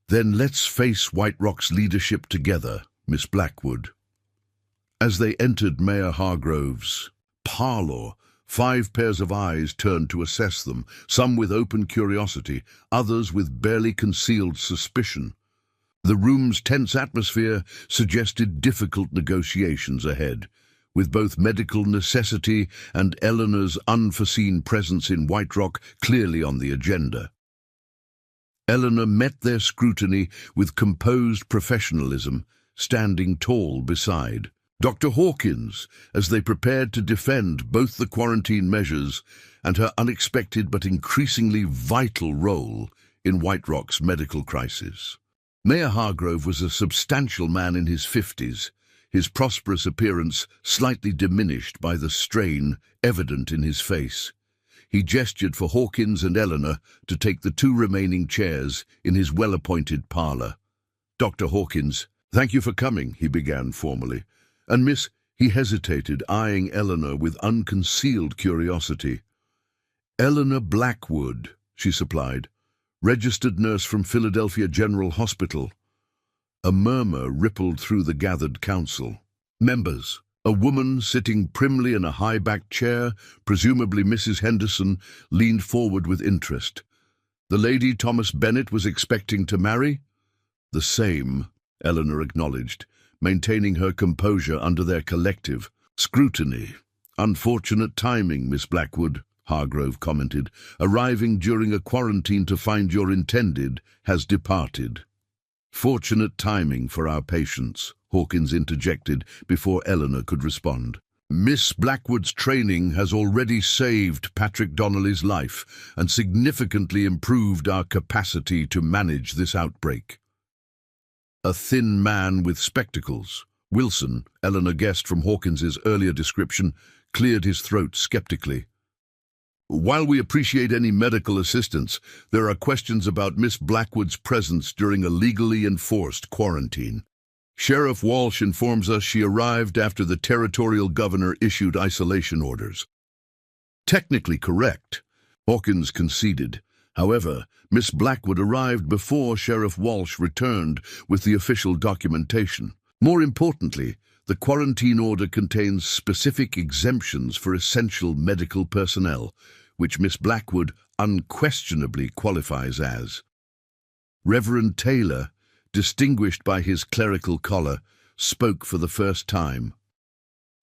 "Then let's face White Rock's leadership together, Miss Blackwood." As they entered Mayor Hargrove's parlor, 5 pairs of eyes turned to assess them, some with open curiosity, others with barely concealed suspicion. The room's tense atmosphere suggested difficult negotiations ahead, with both medical necessity and Eleanor's unforeseen presence in White Rock clearly on the agenda. Eleanor met their scrutiny with composed professionalism, standing tall beside Dr. Hawkins as they prepared to defend both the quarantine measures and her unexpected but increasingly vital role in White Rock's medical crisis. Mayor Hargrove was a substantial man in his 50s, his prosperous appearance slightly diminished by the strain evident in his face. He gestured for Hawkins and Eleanor to take the 2 remaining chairs in his well-appointed parlor. "Dr. Hawkins, thank you for coming," he began formally. "And Miss—" he hesitated, eyeing Eleanor with unconcealed curiosity. "Eleanor Blackwood," she supplied, "registered nurse from Philadelphia General Hospital." A murmur rippled through the gathered council. Members. A woman sitting primly in a high-backed chair, presumably Mrs. Henderson, leaned forward with interest. "The lady Thomas Bennett was expecting to marry?" "The same," Eleanor acknowledged, maintaining her composure under their collective scrutiny. "Unfortunate timing, Miss Blackwood," Hargrove commented. "Arriving during a quarantine to find your intended has departed." "Fortunate timing for our patients," Hawkins interjected before Eleanor could respond. Miss Blackwood's training has already saved Patrick Donnelly's life and significantly improved our capacity to manage this outbreak. A thin man with spectacles, Wilson, Eleanor guessed from Hawkins's earlier description, cleared his throat skeptically. While we appreciate any medical assistance, there are questions about Miss Blackwood's presence during a legally enforced quarantine. Sheriff Walsh informs us she arrived after the territorial governor issued isolation orders. Technically correct, Hawkins conceded. However, Miss Blackwood arrived before Sheriff Walsh returned with the official documentation. More importantly, the quarantine order contains specific exemptions for essential medical personnel, which Miss Blackwood unquestionably qualifies as. Reverend Taylor, distinguished by his clerical collar, spoke for the first time.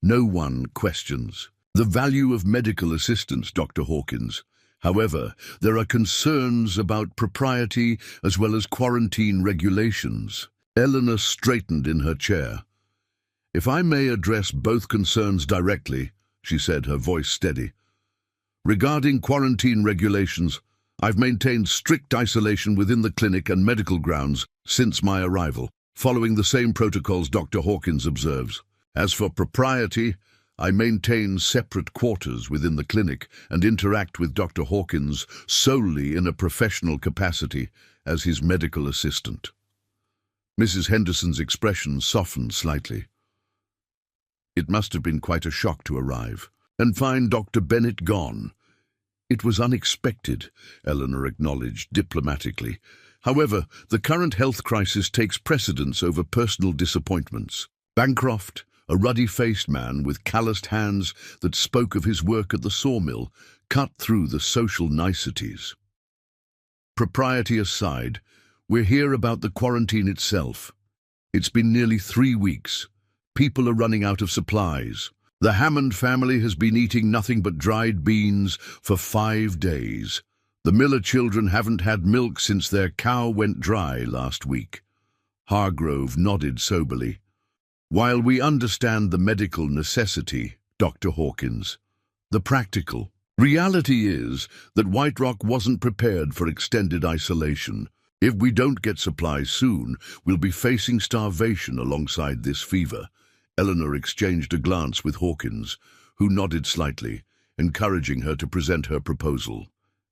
No one questions the value of medical assistance, Dr. Hawkins. However, there are concerns about propriety as well as quarantine regulations. Eleanor straightened in her chair. If I may address both concerns directly, she said, her voice steady. Regarding quarantine regulations, I've maintained strict isolation within the clinic and medical grounds since my arrival, following the same protocols Dr. Hawkins observes. As for propriety, I maintain separate quarters within the clinic and interact with Dr. Hawkins solely in a professional capacity as his medical assistant. Mrs. Henderson's expression softened slightly. It must have been quite a shock to arrive and find Dr. Bennett gone. It was unexpected, Eleanor acknowledged diplomatically. However, the current health crisis takes precedence over personal disappointments. Bancroft, a ruddy-faced man with calloused hands that spoke of his work at the sawmill, cut through the social niceties. Propriety aside, we're here about the quarantine itself. It's been nearly 3 weeks. People are running out of supplies. The Hammond family has been eating nothing but dried beans for 5 days. The Miller children haven't had milk since their cow went dry last week. Hargrove nodded soberly. While we understand the medical necessity, Dr. Hawkins, the practical reality is that White Rock wasn't prepared for extended isolation. If we don't get supplies soon, we'll be facing starvation alongside this fever. Eleanor exchanged a glance with Hawkins, who nodded slightly, encouraging her to present her proposal.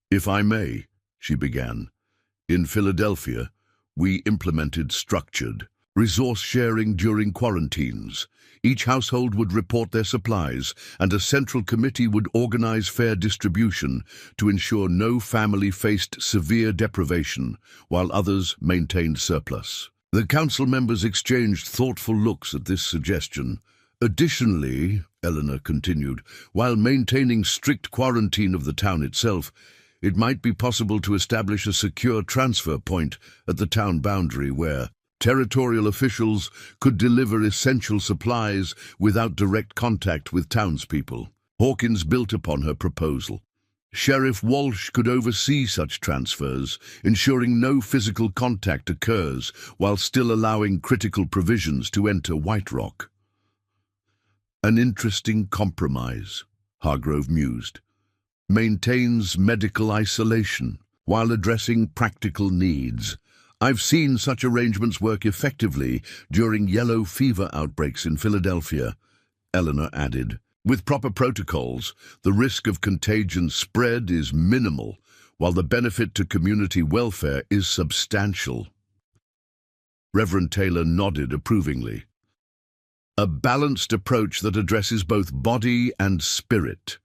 If I may, she began. In Philadelphia, we implemented structured resource sharing during quarantines. Each household would report their supplies, and a central committee would organize fair distribution to ensure no family faced severe deprivation, while others maintained surplus. The council members exchanged thoughtful looks at this suggestion. Additionally, Eleanor continued, while maintaining strict quarantine of the town itself, it might be possible to establish a secure transfer point at the town boundary where territorial officials could deliver essential supplies without direct contact with townspeople. Hawkins built upon her proposal. Sheriff Walsh could oversee such transfers, ensuring no physical contact occurs while still allowing critical provisions to enter White Rock. An interesting compromise, Hargrove mused. Maintains medical isolation while addressing practical needs. I've seen such arrangements work effectively during yellow fever outbreaks in Philadelphia, Eleanor added. With proper protocols, the risk of contagion spread is minimal, while the benefit to community welfare is substantial. Reverend Taylor nodded approvingly. A balanced approach that addresses both body and spirit.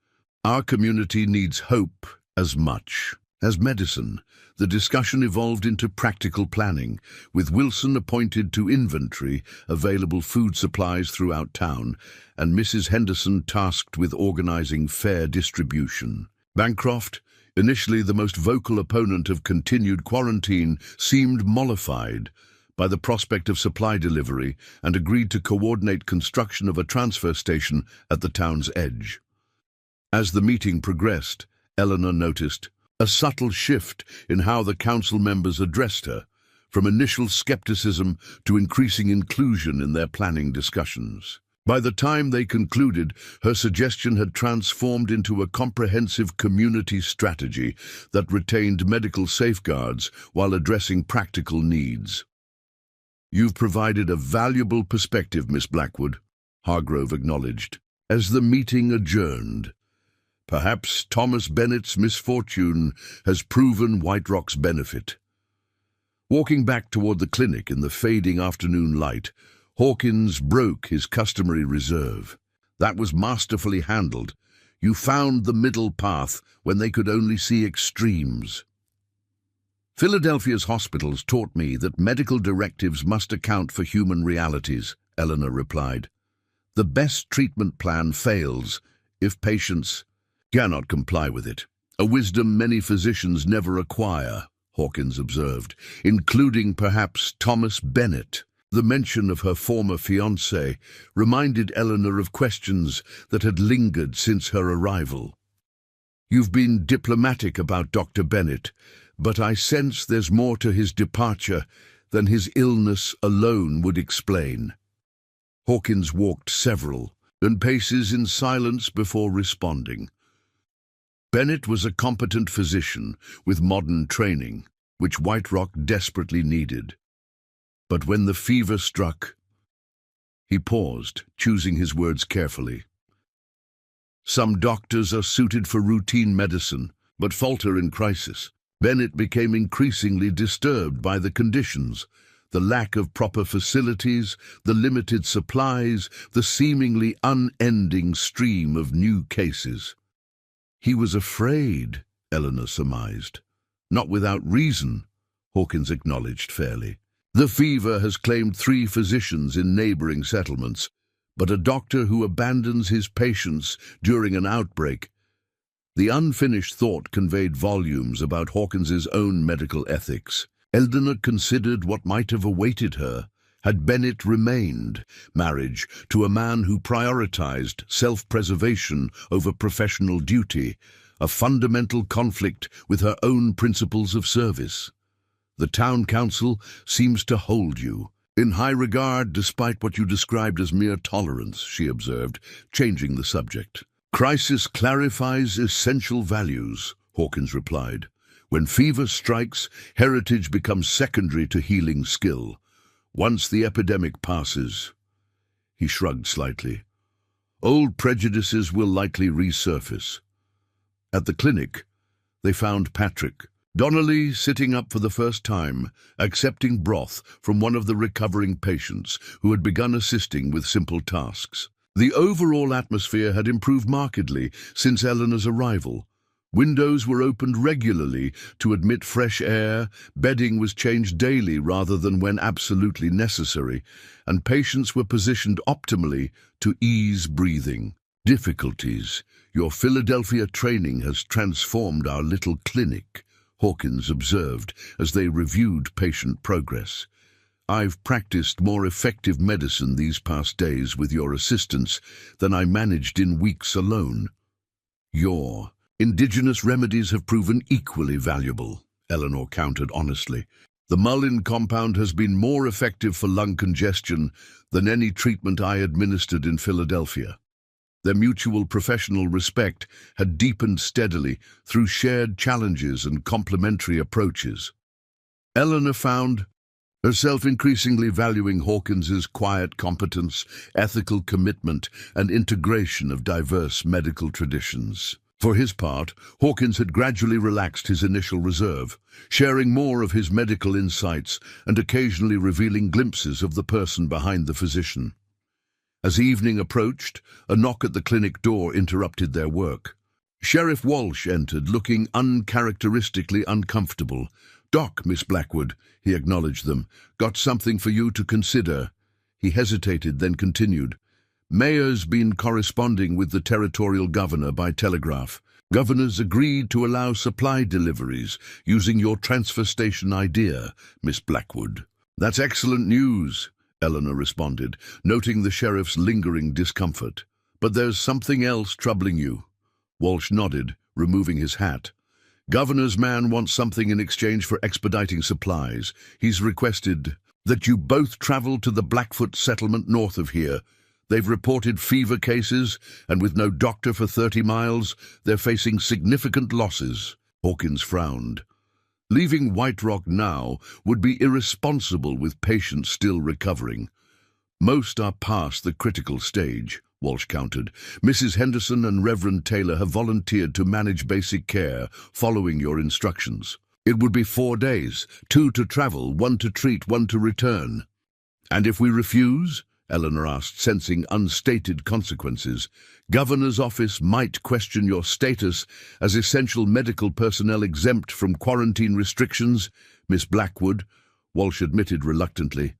Our community needs hope as much as medicine. The discussion evolved into practical planning, with Wilson appointed to inventory available food supplies throughout town, and Mrs. Henderson tasked with organizing fair distribution. Bancroft, initially the most vocal opponent of continued quarantine, seemed mollified by the prospect of supply delivery and agreed to coordinate construction of a transfer station at the town's edge. As the meeting progressed, Eleanor noticed a subtle shift in how the council members addressed her, from initial skepticism to increasing inclusion in their planning discussions. By the time they concluded, her suggestion had transformed into a comprehensive community strategy that retained medical safeguards while addressing practical needs. "You've provided a valuable perspective, Miss Blackwood," Hargrove acknowledged, as the meeting adjourned. "Perhaps Thomas Bennett's misfortune has proven White Rock's benefit." Walking back toward the clinic in the fading afternoon light, Hawkins broke his customary reserve. "That was masterfully handled. You found the middle path when they could only see extremes." "Philadelphia's hospitals taught me that medical directives must account for human realities," Eleanor replied. "The best treatment plan fails if patients cannot comply with it. A wisdom many physicians never acquire," Hawkins observed, "including perhaps Thomas Bennett." The mention of her former fiancé reminded Eleanor of questions that had lingered since her arrival. "You've been diplomatic about Dr. Bennett, but I sense there's more to his departure than his illness alone would explain." Hawkins walked several paces in silence before responding. Bennett was a competent physician with modern training, which White Rock desperately needed. But when the fever struck, he paused, choosing his words carefully. "Some doctors are suited for routine medicine, but falter in crisis." Bennett became increasingly disturbed by the conditions, the lack of proper facilities, the limited supplies, the seemingly unending stream of new cases. "He was afraid," Eleanor surmised. "Not without reason," Hawkins acknowledged fairly. "The fever has claimed 3 physicians in neighboring settlements, but a doctor who abandons his patients during an outbreak." The unfinished thought conveyed volumes about Hawkins's own medical ethics. Eleanor considered what might have awaited her had Bennett remained, marriage to a man who prioritized self-preservation over professional duty, a fundamental conflict with her own principles of service. "The town council seems to hold you in high regard despite what you described as mere tolerance," she observed, changing the subject. "Crisis clarifies essential values," Hawkins replied. "When fever strikes, heritage becomes secondary to healing skill. Once the epidemic passes—" He shrugged slightly. "Old prejudices will likely resurface." At the clinic, they found Patrick Donnelly sitting up for the first time, accepting broth from one of the recovering patients who had begun assisting with simple tasks. The overall atmosphere had improved markedly since Eleanor's arrival. Windows were opened regularly to admit fresh air, bedding was changed daily rather than when absolutely necessary, and patients were positioned optimally to ease breathing. "Difficulties. Your Philadelphia training has transformed our little clinic," Hawkins observed as they reviewed patient progress. "I've practiced more effective medicine these past days with your assistance than I managed in weeks alone." "Your indigenous remedies have proven equally valuable," Eleanor countered honestly. "The Mullin compound has been more effective for lung congestion than any treatment I administered in Philadelphia." Their mutual professional respect had deepened steadily through shared challenges and complementary approaches. Eleanor found herself increasingly valuing Hawkins's quiet competence, ethical commitment, and integration of diverse medical traditions. For his part, Hawkins had gradually relaxed his initial reserve, sharing more of his medical insights and occasionally revealing glimpses of the person behind the physician. As evening approached, a knock at the clinic door interrupted their work. Sheriff Walsh entered, looking uncharacteristically uncomfortable. "Doc, Miss Blackwood," he acknowledged them, "got something for you to consider." He hesitated, then continued. "Mayor's been corresponding with the territorial governor by telegraph. Governor's agreed to allow supply deliveries using your transfer station idea, Miss Blackwood." "That's excellent news," Eleanor responded, noting the sheriff's lingering discomfort. "But there's something else troubling you." Walsh nodded, removing his hat. "Governor's man wants something in exchange for expediting supplies. He's requested that you both travel to the Blackfoot settlement north of here. They've reported fever cases, and with no doctor for 30 miles, they're facing significant losses. Hawkins frowned. Leaving White Rock now would be irresponsible with patients still recovering. Most are past the critical stage, Walsh countered. Mrs. Henderson and Reverend Taylor have volunteered to manage basic care, following your instructions. It would be 4 days, 2 to travel, 1 to treat, 1 to return. And if we refuse? Eleanor asked, sensing unstated consequences. Governor's office might question your status as essential medical personnel exempt from quarantine restrictions, Miss Blackwood, Walsh admitted reluctantly.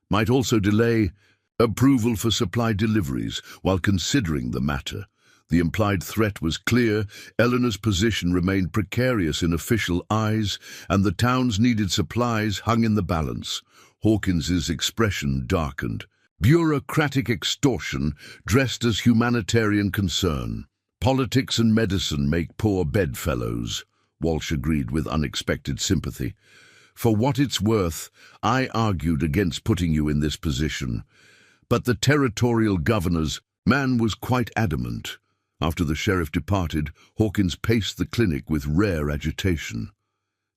Might also delay approval for supply deliveries while considering the matter. The implied threat was clear. Eleanor's position remained precarious in official eyes, and the town's needed supplies hung in the balance. Hawkins's expression darkened. Bureaucratic extortion dressed as humanitarian concern. Politics and medicine make poor bedfellows, Walsh agreed with unexpected sympathy. For what it's worth, I argued against putting you in this position. But the territorial governor's man was quite adamant. After the sheriff departed, Hawkins paced the clinic with rare agitation.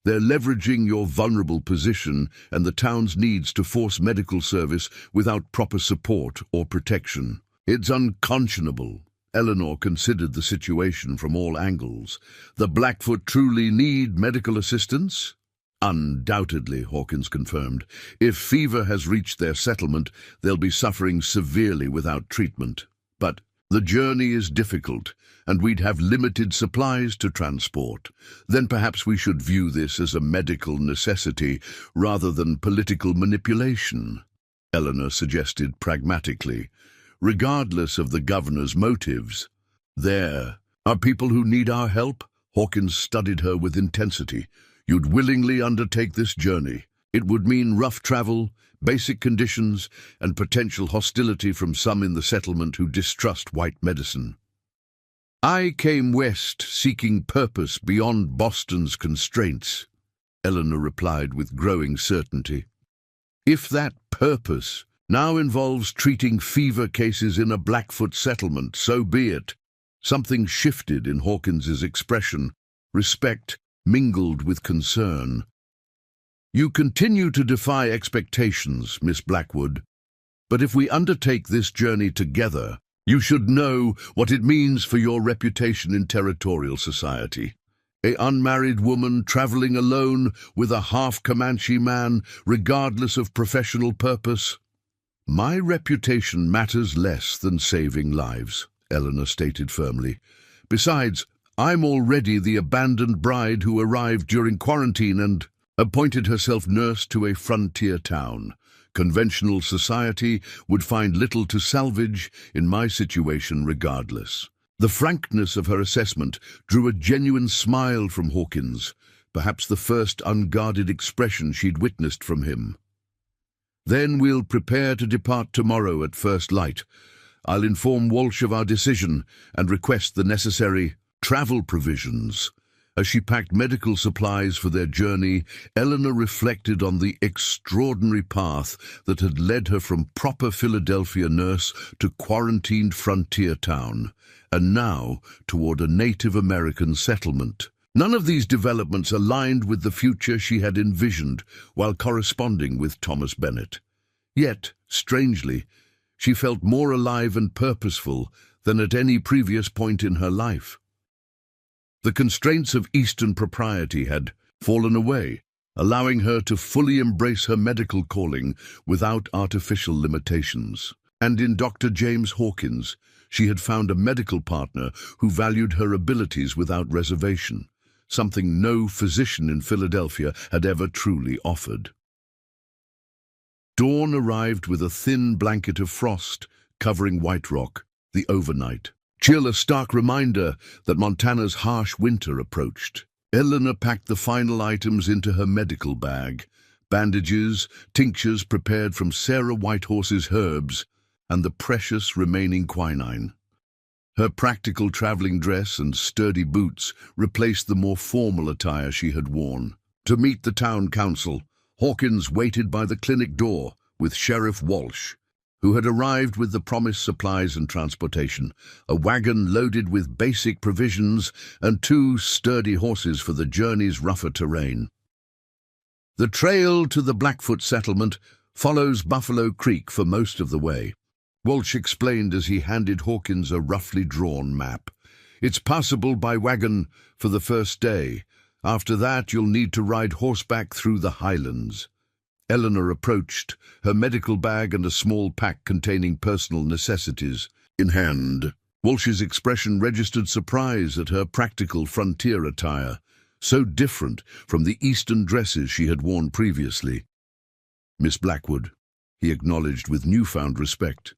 They're leveraging your vulnerable position and the town's needs to force medical service without proper support or protection. It's unconscionable. Eleanor considered the situation from all angles. The Blackfoot truly need medical assistance? Undoubtedly, Hawkins confirmed. If fever has reached their settlement, they'll be suffering severely without treatment. But the journey is difficult, and we'd have limited supplies to transport. Then perhaps we should view this as a medical necessity rather than political manipulation, Eleanor suggested pragmatically. Regardless of the governor's motives, there are people who need our help. Hawkins studied her with intensity. You'd willingly undertake this journey. It would mean rough travel, basic conditions, and potential hostility from some in the settlement who distrust white medicine. I came west seeking purpose beyond Boston's constraints, Eleanor replied with growing certainty. If that purpose now involves treating fever cases in a Blackfoot settlement, so be it. Something shifted in Hawkins's expression, respect mingled with concern. You continue to defy expectations, Miss Blackwood, but if we undertake this journey together, you should know what it means for your reputation in territorial society. An unmarried woman traveling alone with a half-Comanche man, regardless of professional purpose. My reputation matters less than saving lives, Eleanor stated firmly. Besides, I'm already the abandoned bride who arrived during quarantine and appointed herself nurse to a frontier town. Conventional society would find little to salvage in my situation regardless. The frankness of her assessment drew a genuine smile from Hawkins, perhaps the first unguarded expression she'd witnessed from him. Then we'll prepare to depart tomorrow at first light. I'll inform Walsh of our decision and request the necessary travel provisions. As she packed medical supplies for their journey, Eleanor reflected on the extraordinary path that had led her from proper Philadelphia nurse to quarantined frontier town, and now toward a Native American settlement. None of these developments aligned with the future she had envisioned while corresponding with Thomas Bennett. Yet, strangely, she felt more alive and purposeful than at any previous point in her life. The constraints of Eastern propriety had fallen away, allowing her to fully embrace her medical calling without artificial limitations. And in Dr. James Hawkins, she had found a medical partner who valued her abilities without reservation, something no physician in Philadelphia had ever truly offered. Dawn arrived with a thin blanket of frost covering White Rock, the overnight. Chill, a stark reminder that Montana's harsh winter approached. Eleanor packed the final items into her medical bag, bandages, tinctures prepared from Sarah Whitehorse's herbs, and the precious remaining quinine. Her practical traveling dress and sturdy boots replaced the more formal attire she had worn. To meet the town council, Hawkins waited by the clinic door with Sheriff Walsh, who had arrived with the promised supplies and transportation, a wagon loaded with basic provisions and 2 sturdy horses for the journey's rougher terrain. The trail to the Blackfoot settlement follows Buffalo Creek for most of the way. Walsh explained as he handed Hawkins a roughly drawn map. It's passable by wagon for the first day. After that, you'll need to ride horseback through the highlands. Eleanor approached, her medical bag and a small pack containing personal necessities in hand. Walsh's expression registered surprise at her practical frontier attire, so different from the Eastern dresses she had worn previously. "Miss Blackwood," he acknowledged with newfound respect.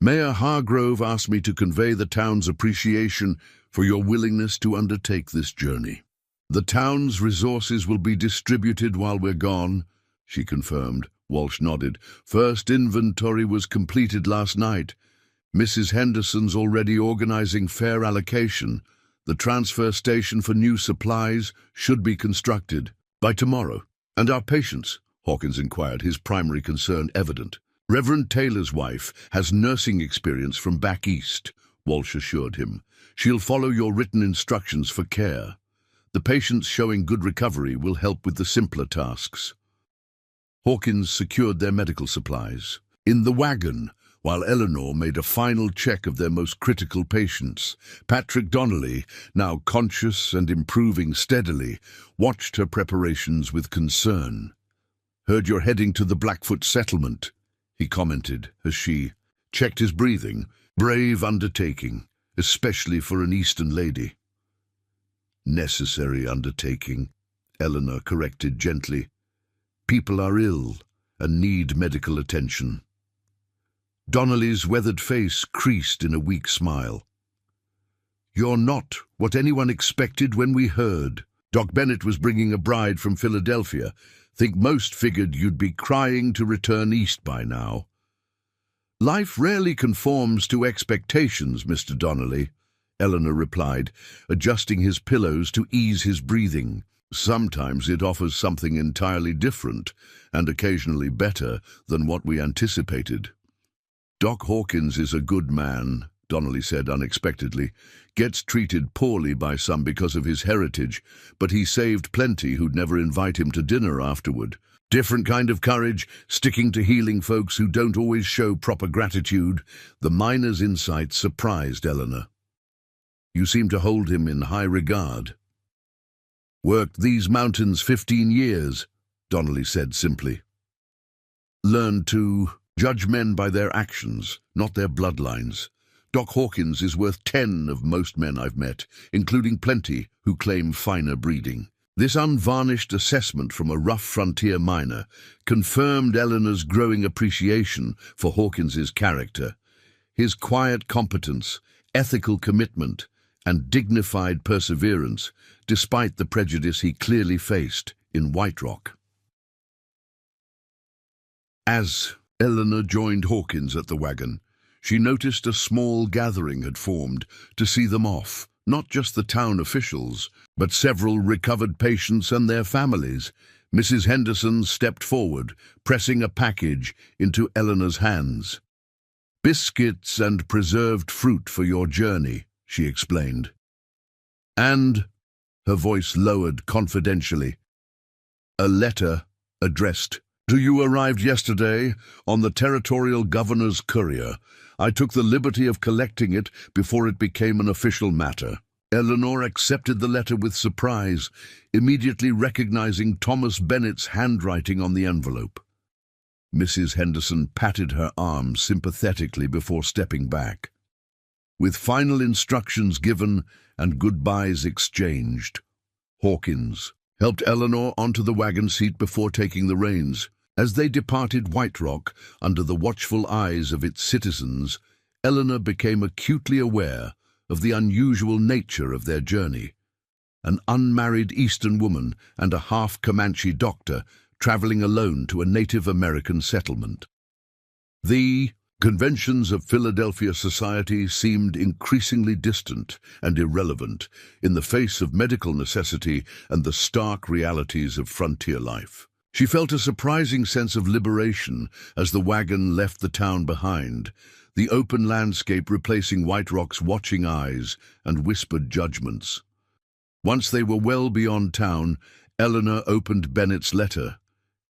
"Mayor Hargrove asked me to convey the town's appreciation for your willingness to undertake this journey. The town's resources will be distributed while we're gone," she confirmed. Walsh nodded. "First inventory was completed last night. Mrs. Henderson's already organizing fair allocation. The transfer station for new supplies should be constructed by tomorrow." "And our patients?" Hawkins inquired, his primary concern evident. "Reverend Taylor's wife has nursing experience from back east," Walsh assured him. "She'll follow your written instructions for care. The patients showing good recovery will help with the simpler tasks." Hawkins secured their medical supplies. In the wagon, while Eleanor made a final check of their most critical patients, Patrick Donnelly, now conscious and improving steadily, watched her preparations with concern. "Heard you're heading to the Blackfoot settlement," he commented as she checked his breathing. "Brave undertaking, especially for an Eastern lady." "Necessary undertaking," Eleanor corrected gently. "People are ill and need medical attention." Donnelly's weathered face creased in a weak smile. "You're not what anyone expected when we heard. Doc Bennett was bringing a bride from Philadelphia. Think most figured you'd be crying to return east by now." "Life rarely conforms to expectations, Mr. Donnelly," Eleanor replied, adjusting his pillows to ease his breathing. "Sometimes it offers something entirely different, and occasionally better than what we anticipated." "Doc Hawkins is a good man," Donnelly said unexpectedly. "Gets treated poorly by some because of his heritage, but he saved plenty who'd never invite him to dinner afterward. Different kind of courage, sticking to healing folks who don't always show proper gratitude." The miner's insight surprised Eleanor. "You seem to hold him in high regard." "Worked these mountains 15 years, Donnelly said simply. "Learned to judge men by their actions, not their bloodlines. Doc Hawkins is worth 10 of most men I've met, including plenty who claim finer breeding." This unvarnished assessment from a rough frontier miner confirmed Eleanor's growing appreciation for Hawkins's character. His quiet competence, ethical commitment, and dignified perseverance, despite the prejudice he clearly faced in White Rock. As Eleanor joined Hawkins at the wagon, she noticed a small gathering had formed to see them off, not just the town officials, but several recovered patients and their families. Mrs. Henderson stepped forward, pressing a package into Eleanor's hands. "Biscuits and preserved fruit for your journey," she explained. "And," her voice lowered confidentially, "a letter addressed to you arrived yesterday on the Territorial Governor's courier. I took the liberty of collecting it before it became an official matter." Eleanor accepted the letter with surprise, immediately recognizing Thomas Bennett's handwriting on the envelope. Mrs. Henderson patted her arm sympathetically before stepping back. With final instructions given and goodbyes exchanged, Hawkins helped Eleanor onto the wagon seat before taking the reins. As they departed White Rock under the watchful eyes of its citizens, Eleanor became acutely aware of the unusual nature of their journey. An unmarried Eastern woman and a half Comanche doctor traveling alone to a Native American settlement. The conventions of Philadelphia society seemed increasingly distant and irrelevant in the face of medical necessity and the stark realities of frontier life. She felt a surprising sense of liberation as the wagon left the town behind, the open landscape replacing White Rock's watching eyes and whispered judgments. Once they were well beyond town, Eleanor opened Bennett's letter,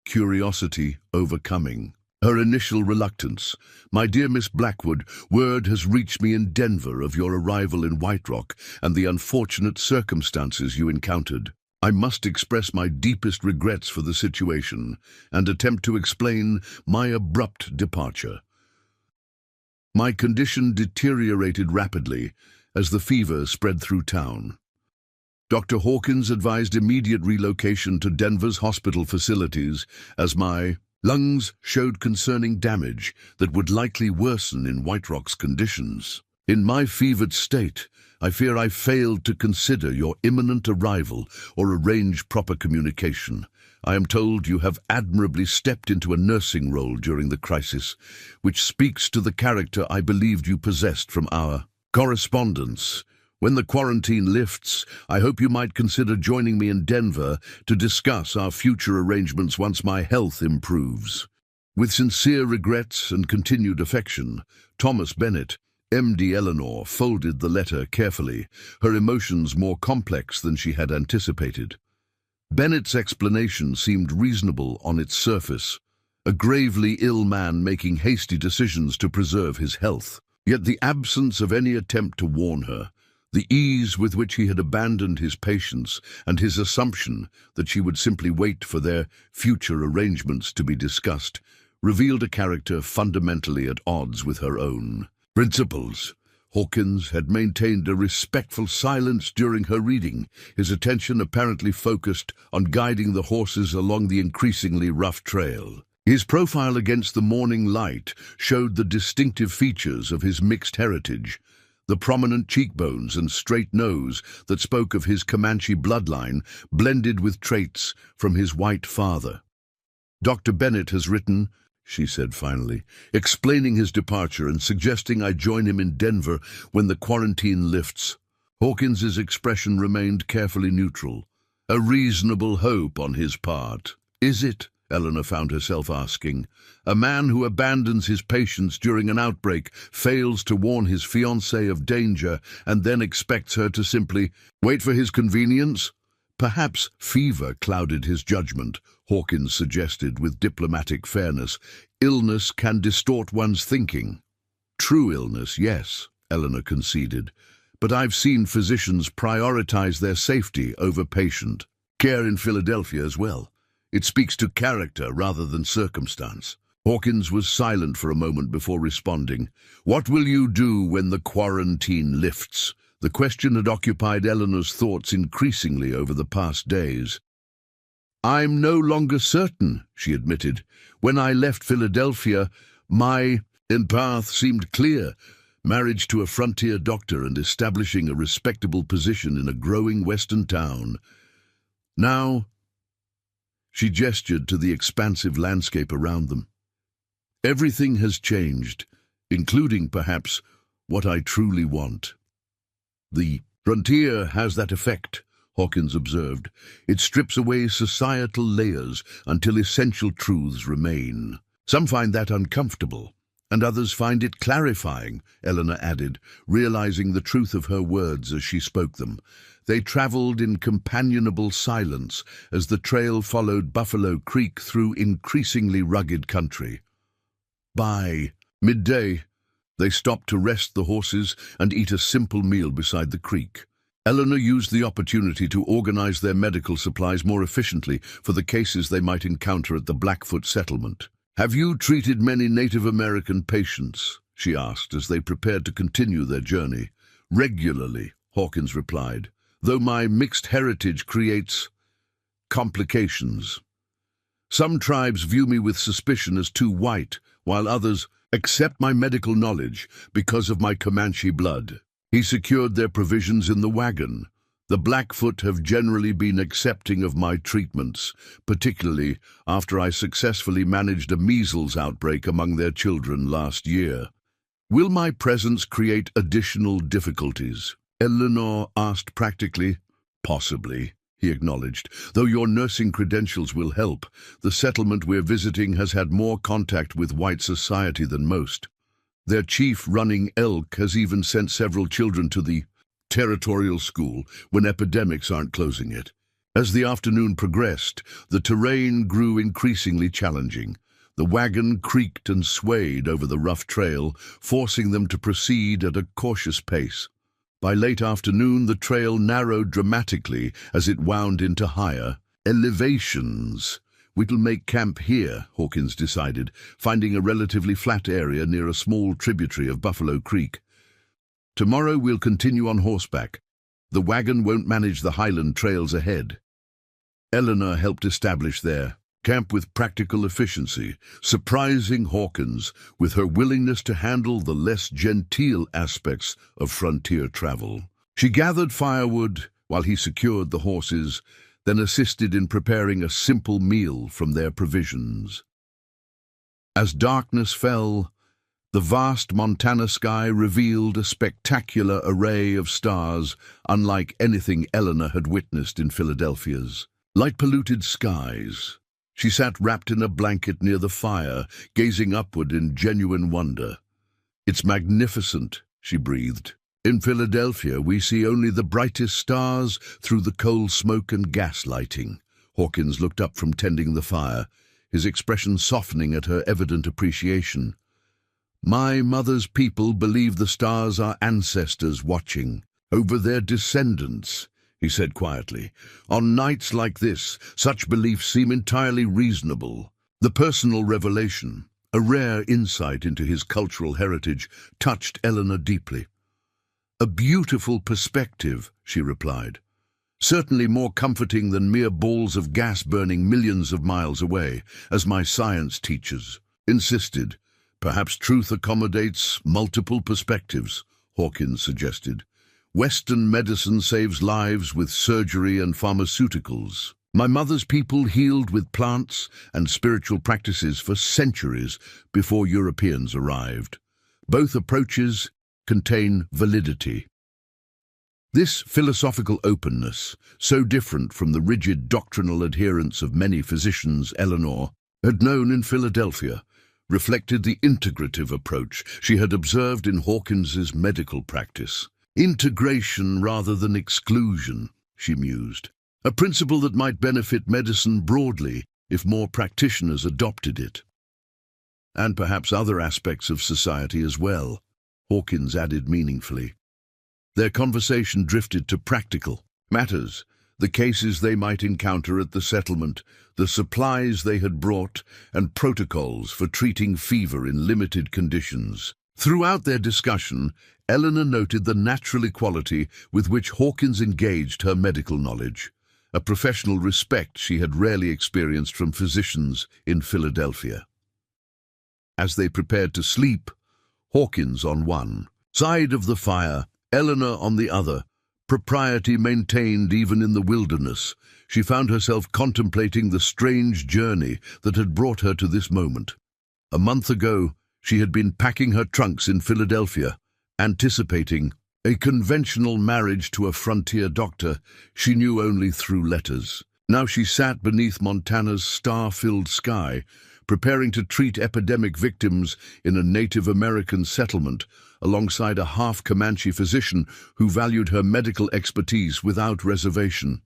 curiosity overcoming her initial reluctance. "My dear Miss Blackwood, word has reached me in Denver of your arrival in White Rock and the unfortunate circumstances you encountered. I must express my deepest regrets for the situation and attempt to explain my abrupt departure. My condition deteriorated rapidly as the fever spread through town. Dr. Hawkins advised immediate relocation to Denver's hospital facilities as my lungs showed concerning damage that would likely worsen in White Rock's conditions. In my fevered state, I fear I failed to consider your imminent arrival or arrange proper communication. I am told you have admirably stepped into a nursing role during the crisis, which speaks to the character I believed you possessed from our correspondence. When the quarantine lifts, I hope you might consider joining me in Denver to discuss our future arrangements once my health improves. With sincere regrets and continued affection, Thomas Bennett." MD Eleanor folded the letter carefully, her emotions more complex than she had anticipated. Bennett's explanation seemed reasonable on its surface, a gravely ill man making hasty decisions to preserve his health. Yet the absence of any attempt to warn her, the ease with which he had abandoned his patients, and his assumption that she would simply wait for their future arrangements to be discussed, revealed a character fundamentally at odds with her own principles. Hawkins had maintained a respectful silence during her reading, his attention apparently focused on guiding the horses along the increasingly rough trail. His profile against the morning light showed the distinctive features of his mixed heritage, the prominent cheekbones and straight nose that spoke of his Comanche bloodline blended with traits from his white father. "Dr. Bennett has written," she said finally, "explaining his departure and suggesting I join him in Denver when the quarantine lifts." Hawkins's expression remained carefully neutral. A reasonable hope on his part. "Is it?" Eleanor found herself asking. "A man who abandons his patients during an outbreak, fails to warn his fiancée of danger, and then expects her to simply wait for his convenience?" "Perhaps fever clouded his judgment," Hawkins suggested with diplomatic fairness. "Illness can distort one's thinking." "True illness, yes," Eleanor conceded. "But I've seen physicians prioritize their safety over patient care in Philadelphia as well. It speaks to character rather than circumstance." Hawkins was silent for a moment before responding. "What will you do when the quarantine lifts?" The question had occupied Eleanor's thoughts increasingly over the past days. "I'm no longer certain," she admitted. "When I left Philadelphia, my path seemed clear. Marriage to a frontier doctor and establishing a respectable position in a growing western town. Now," she gestured to the expansive landscape around them, "everything has changed, including, perhaps, what I truly want." "The frontier has that effect," Hawkins observed. "It strips away societal layers until essential truths remain. Some find that uncomfortable, and others find it clarifying," Eleanor added, realizing the truth of her words as she spoke them. They traveled in companionable silence as the trail followed Buffalo Creek through increasingly rugged country. By midday, they stopped to rest the horses and eat a simple meal beside the creek. Eleanor used the opportunity to organize their medical supplies more efficiently for the cases they might encounter at the Blackfoot settlement. "Have you treated many Native American patients?" she asked as they prepared to continue their journey. "Regularly," Hawkins replied, "though my mixed heritage creates complications. Some tribes view me with suspicion as too white, while others accept my medical knowledge because of my Comanche blood." He secured their provisions in the wagon. "The Blackfoot have generally been accepting of my treatments, particularly after I successfully managed a measles outbreak among their children last year." "Will my presence create additional difficulties?" Eleanor asked practically. "Possibly," he acknowledged. "Though your nursing credentials will help, the settlement we're visiting has had more contact with white society than most. Their chief running elk has even sent several children to the territorial school when epidemics aren't closing it." As the afternoon progressed, the terrain grew increasingly challenging. The wagon creaked and swayed over the rough trail, forcing them to proceed at a cautious pace. By late afternoon, the trail narrowed dramatically as it wound into higher elevations. "We'll make camp here," Hawkins decided, finding a relatively flat area near a small tributary of Buffalo Creek. "Tomorrow we'll continue on horseback. The wagon won't manage the highland trails ahead." Eleanor helped establish their camp with practical efficiency, surprising Hawkins with her willingness to handle the less genteel aspects of frontier travel. She gathered firewood while he secured the horses, then assisted in preparing a simple meal from their provisions. As darkness fell, the vast Montana sky revealed a spectacular array of stars unlike anything Eleanor had witnessed in Philadelphia's light-polluted skies. She sat wrapped in a blanket near the fire, gazing upward in genuine wonder. "It's magnificent," she breathed. "In Philadelphia, we see only the brightest stars through the coal smoke and gas lighting." Hawkins looked up from tending the fire, his expression softening at her evident appreciation. "My mother's people believe the stars are ancestors watching over their descendants," he said quietly. "On nights like this, such beliefs seem entirely reasonable." The personal revelation, a rare insight into his cultural heritage, touched Eleanor deeply. "A beautiful perspective," she replied. "Certainly more comforting than mere balls of gas burning millions of miles away, as my science teachers insisted. Perhaps truth accommodates multiple perspectives," Hawkins suggested. "Western medicine saves lives with surgery and pharmaceuticals. My mother's people healed with plants and spiritual practices for centuries before Europeans arrived. Both approaches contain validity." This philosophical openness, so different from the rigid doctrinal adherence of many physicians Eleanor had known in Philadelphia, reflected the integrative approach she had observed in Hawkins's medical practice. "Integration rather than exclusion," she mused. "A principle that might benefit medicine broadly if more practitioners adopted it. And perhaps other aspects of society as well," Hawkins added meaningfully. Their conversation drifted to practical matters, the cases they might encounter at the settlement, the supplies they had brought, and protocols for treating fever in limited conditions. Throughout their discussion, Eleanor noted the natural equality with which Hawkins engaged her medical knowledge, a professional respect she had rarely experienced from physicians in Philadelphia. As they prepared to sleep, Hawkins on one side of the fire, Eleanor on the other, propriety maintained even in the wilderness, she found herself contemplating the strange journey that had brought her to this moment. A month ago, she had been packing her trunks in Philadelphia, anticipating a conventional marriage to a frontier doctor she knew only through letters. Now she sat beneath Montana's star-filled sky, preparing to treat epidemic victims in a Native American settlement, alongside a half-Comanche physician who valued her medical expertise without reservation.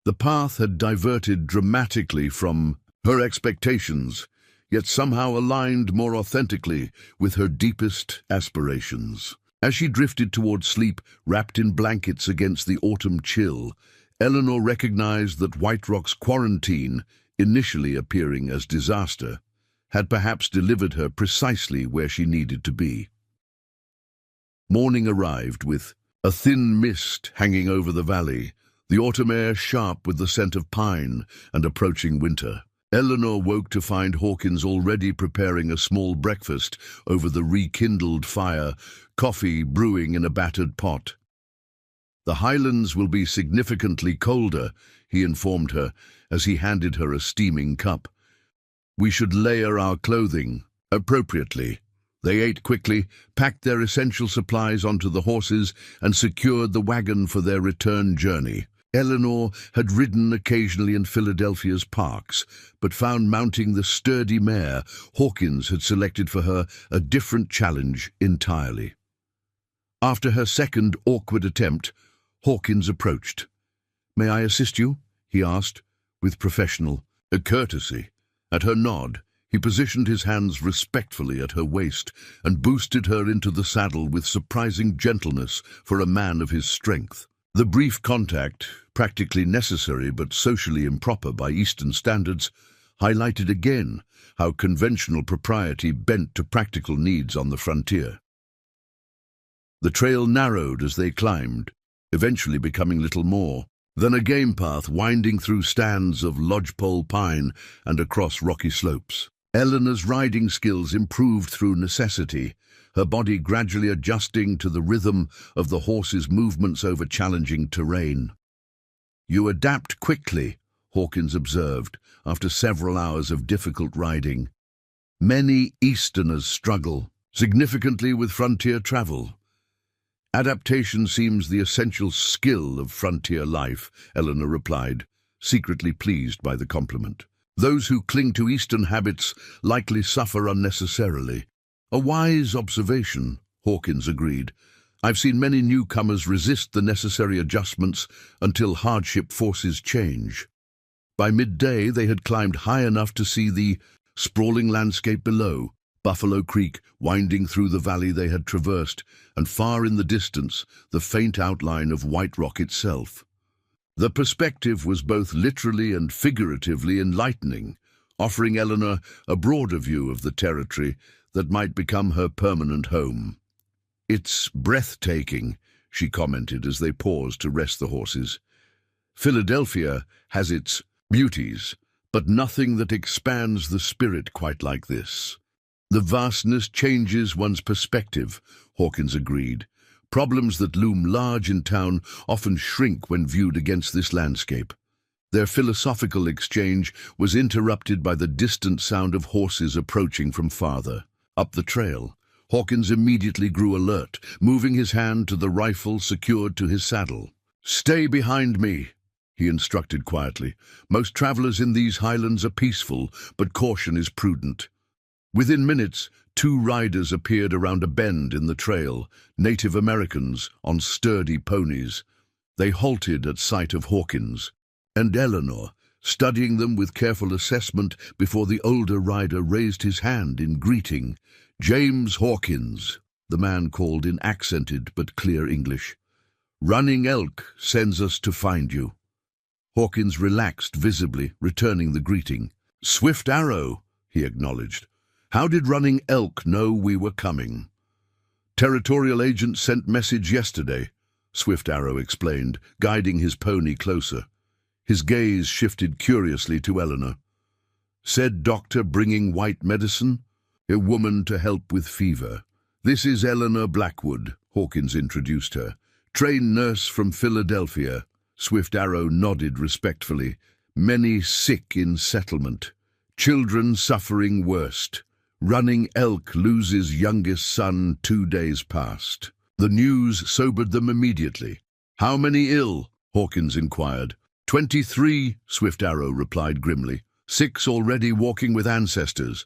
The path had diverted dramatically from her expectations, yet somehow aligned more authentically with her deepest aspirations. As she drifted toward sleep, wrapped in blankets against the autumn chill, Eleanor recognized that White Rock's quarantine, initially appearing as disaster, had perhaps delivered her precisely where she needed to be. Morning arrived with a thin mist hanging over the valley, the autumn air sharp with the scent of pine and approaching winter. Eleanor woke to find Hawkins already preparing a small breakfast over the rekindled fire, coffee brewing in a battered pot. "The highlands will be significantly colder," he informed her as he handed her a steaming cup. "We should layer our clothing appropriately." They ate quickly, packed their essential supplies onto the horses, and secured the wagon for their return journey. Eleanor had ridden occasionally in Philadelphia's parks, but found mounting the sturdy mare Hawkins had selected for her a different challenge entirely. After her second awkward attempt, Hawkins approached. "May I assist you?" he asked, with professional courtesy. At her nod, he positioned his hands respectfully at her waist and boosted her into the saddle with surprising gentleness for a man of his strength. The brief contact, practically necessary but socially improper by Eastern standards, highlighted again how conventional propriety bent to practical needs on the frontier. The trail narrowed as they climbed, eventually becoming little more than a game path winding through stands of lodgepole pine and across rocky slopes. Eleanor's riding skills improved through necessity, her body gradually adjusting to the rhythm of the horse's movements over challenging terrain. "You adapt quickly," Hawkins observed, after several hours of difficult riding. "Many Easterners struggle significantly with frontier travel." "Adaptation seems the essential skill of frontier life," Eleanor replied, secretly pleased by the compliment. "Those who cling to Eastern habits likely suffer unnecessarily." "A wise observation," Hawkins agreed. "I've seen many newcomers resist the necessary adjustments until hardship forces change." By midday, they had climbed high enough to see the sprawling landscape below, Buffalo Creek winding through the valley they had traversed, and far in the distance, the faint outline of White Rock itself. The perspective was both literally and figuratively enlightening, offering Eleanor a broader view of the territory that might become her permanent home. "It's breathtaking," she commented as they paused to rest the horses. "Philadelphia has its beauties, but nothing that expands the spirit quite like this." "The vastness changes one's perspective," Hawkins agreed. "Problems that loom large in town often shrink when viewed against this landscape." Their philosophical exchange was interrupted by the distant sound of horses approaching from farther up the trail. Hawkins immediately grew alert, moving his hand to the rifle secured to his saddle. "Stay behind me," he instructed quietly. "Most travelers in these highlands are peaceful, but caution is prudent." Within minutes, two riders appeared around a bend in the trail, Native Americans on sturdy ponies. They halted at sight of Hawkins and Eleanor, studying them with careful assessment before the older rider raised his hand in greeting. "James Hawkins," the man called in accented but clear English. "Running Elk sends us to find you." Hawkins relaxed visibly, returning the greeting. "Swift Arrow," he acknowledged. "How did Running Elk know we were coming?" "Territorial agent sent message yesterday," Swift Arrow explained, guiding his pony closer. His gaze shifted curiously to Eleanor. "Said doctor bringing white medicine? A woman to help with fever." "This is Eleanor Blackwood," Hawkins introduced her. "Trained nurse from Philadelphia." Swift Arrow nodded respectfully. "Many sick in settlement. Children suffering worst. Running Elk loses youngest son 2 days past." The news sobered them immediately. "How many ill?" Hawkins inquired. 23, Swift Arrow replied grimly. 6 already walking with ancestors.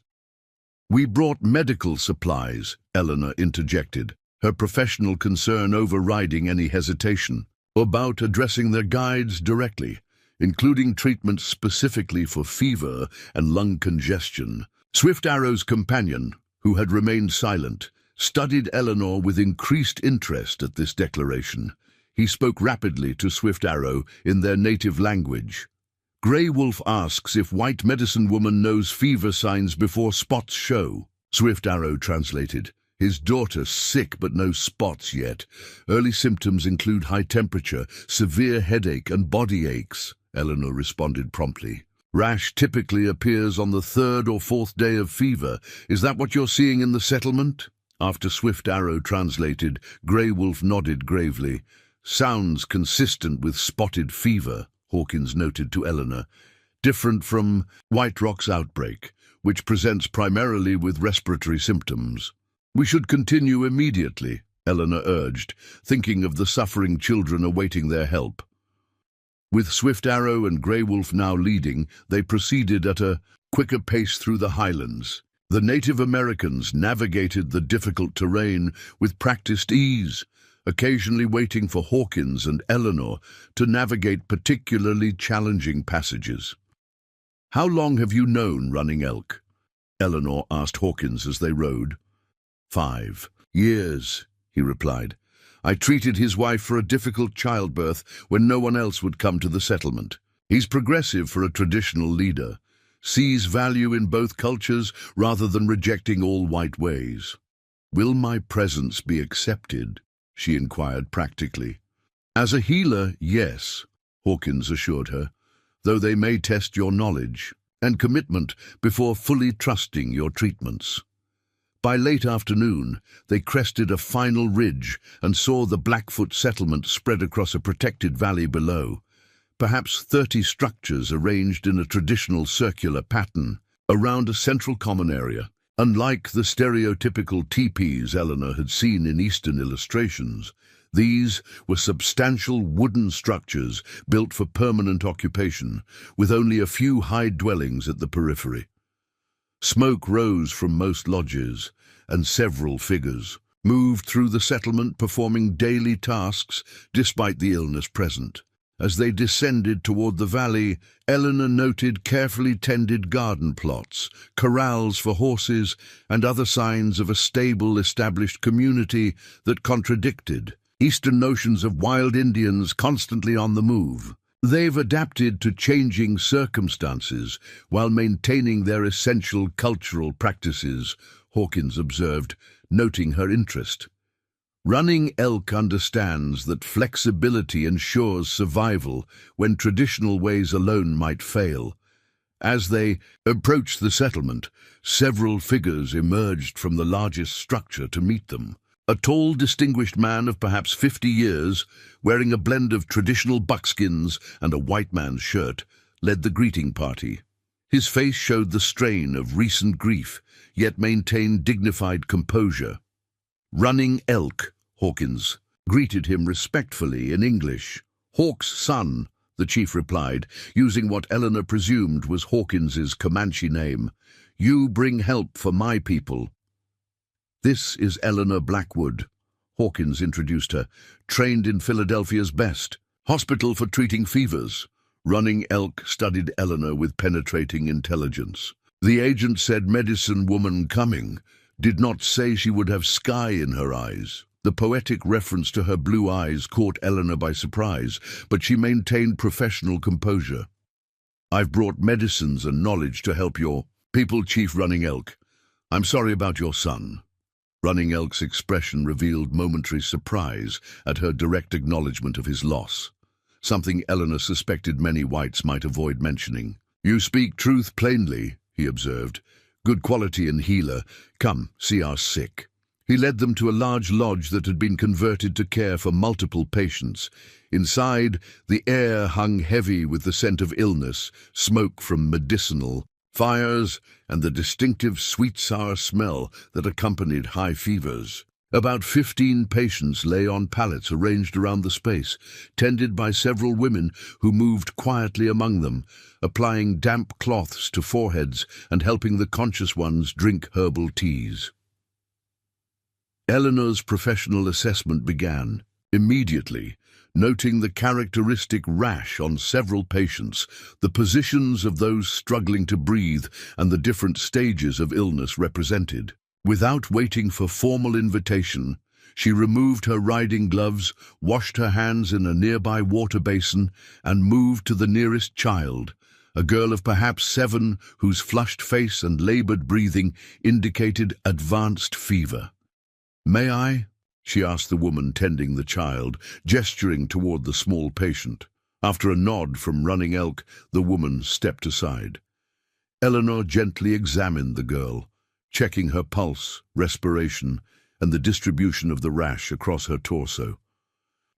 "We brought medical supplies," Eleanor interjected, her professional concern overriding any hesitation. "About addressing their guides directly, including treatments specifically for fever and lung congestion." Swift Arrow's companion, who had remained silent, studied Eleanor with increased interest at this declaration. He spoke rapidly to Swift Arrow in their native language. "Grey Wolf asks if White Medicine Woman knows fever signs before spots show." Swift Arrow translated. "His daughter sick but no spots yet. Early symptoms include high temperature, severe headache and body aches," Eleanor responded promptly. "Rash typically appears on the 3rd or 4th day of fever. Is that what you're seeing in the settlement?" After Swift Arrow translated, Grey Wolf nodded gravely. "Sounds consistent with spotted fever," Hawkins noted to Eleanor. "Different from White Rock's outbreak, which presents primarily with respiratory symptoms." "We should continue immediately," Eleanor urged, thinking of the suffering children awaiting their help. With Swift Arrow and Grey Wolf now leading, they proceeded at a quicker pace through the highlands. The Native Americans navigated the difficult terrain with practiced ease, occasionally waiting for Hawkins and Eleanor to navigate particularly challenging passages. "How long have you known Running Elk?" Eleanor asked Hawkins as they rode. 5 years, he replied. "I treated his wife for a difficult childbirth when no one else would come to the settlement. He's progressive for a traditional leader, sees value in both cultures rather than rejecting all white ways." "Will my presence be accepted?" she inquired practically. "As a healer, yes," Hawkins assured her, "though they may test your knowledge and commitment before fully trusting your treatments." By late afternoon, they crested a final ridge and saw the Blackfoot settlement spread across a protected valley below. Perhaps 30 structures arranged in a traditional circular pattern around a central common area. Unlike the stereotypical teepees Eleanor had seen in Eastern illustrations, these were substantial wooden structures built for permanent occupation, with only a few hide dwellings at the periphery. Smoke rose from most lodges, and several figures moved through the settlement performing daily tasks despite the illness present. As they descended toward the valley, Eleanor noted carefully tended garden plots, corrals for horses, and other signs of a stable, established community that contradicted Eastern notions of wild Indians constantly on the move. They've adapted to changing circumstances while maintaining their essential cultural practices, Hawkins observed, noting her interest. Running Elk understands that flexibility ensures survival when traditional ways alone might fail. As they approached the settlement, several figures emerged from the largest structure to meet them. A tall, distinguished man of perhaps 50 years, wearing a blend of traditional buckskins and a white man's shirt, led the greeting party. His face showed the strain of recent grief, yet maintained dignified composure. "Running Elk," Hawkins greeted him respectfully in English. "Hawk's son," the chief replied, using what Eleanor presumed was Hawkins's Comanche name. "You bring help for my people." "This is Eleanor Blackwood," Hawkins introduced her, "trained in Philadelphia's best hospital for treating fevers." Running Elk studied Eleanor with penetrating intelligence. "The agent said medicine woman coming, did not say she would have sky in her eyes." The poetic reference to her blue eyes caught Eleanor by surprise, but she maintained professional composure. "I've brought medicines and knowledge to help your people, Chief Running Elk. I'm sorry about your son." Running Elk's expression revealed momentary surprise at her direct acknowledgement of his loss, something Eleanor suspected many whites might avoid mentioning. "You speak truth plainly," he observed. "Good quality in healer. Come, see our sick." He led them to a large lodge that had been converted to care for multiple patients. Inside, the air hung heavy with the scent of illness, smoke from medicinal fires, and the distinctive sweet-sour smell that accompanied high fevers. About 15 patients lay on pallets arranged around the space, tended by several women who moved quietly among them, applying damp cloths to foreheads and helping the conscious ones drink herbal teas. Eleanor's professional assessment began immediately, noting the characteristic rash on several patients, the positions of those struggling to breathe, and the different stages of illness represented. Without waiting for formal invitation, she removed her riding gloves, washed her hands in a nearby water basin, and moved to the nearest child, a girl of perhaps 7 whose flushed face and labored breathing indicated advanced fever. "May I?" she asked the woman tending the child, gesturing toward the small patient. After a nod from Running Elk, the woman stepped aside. Eleanor gently examined the girl, checking her pulse, respiration, and the distribution of the rash across her torso.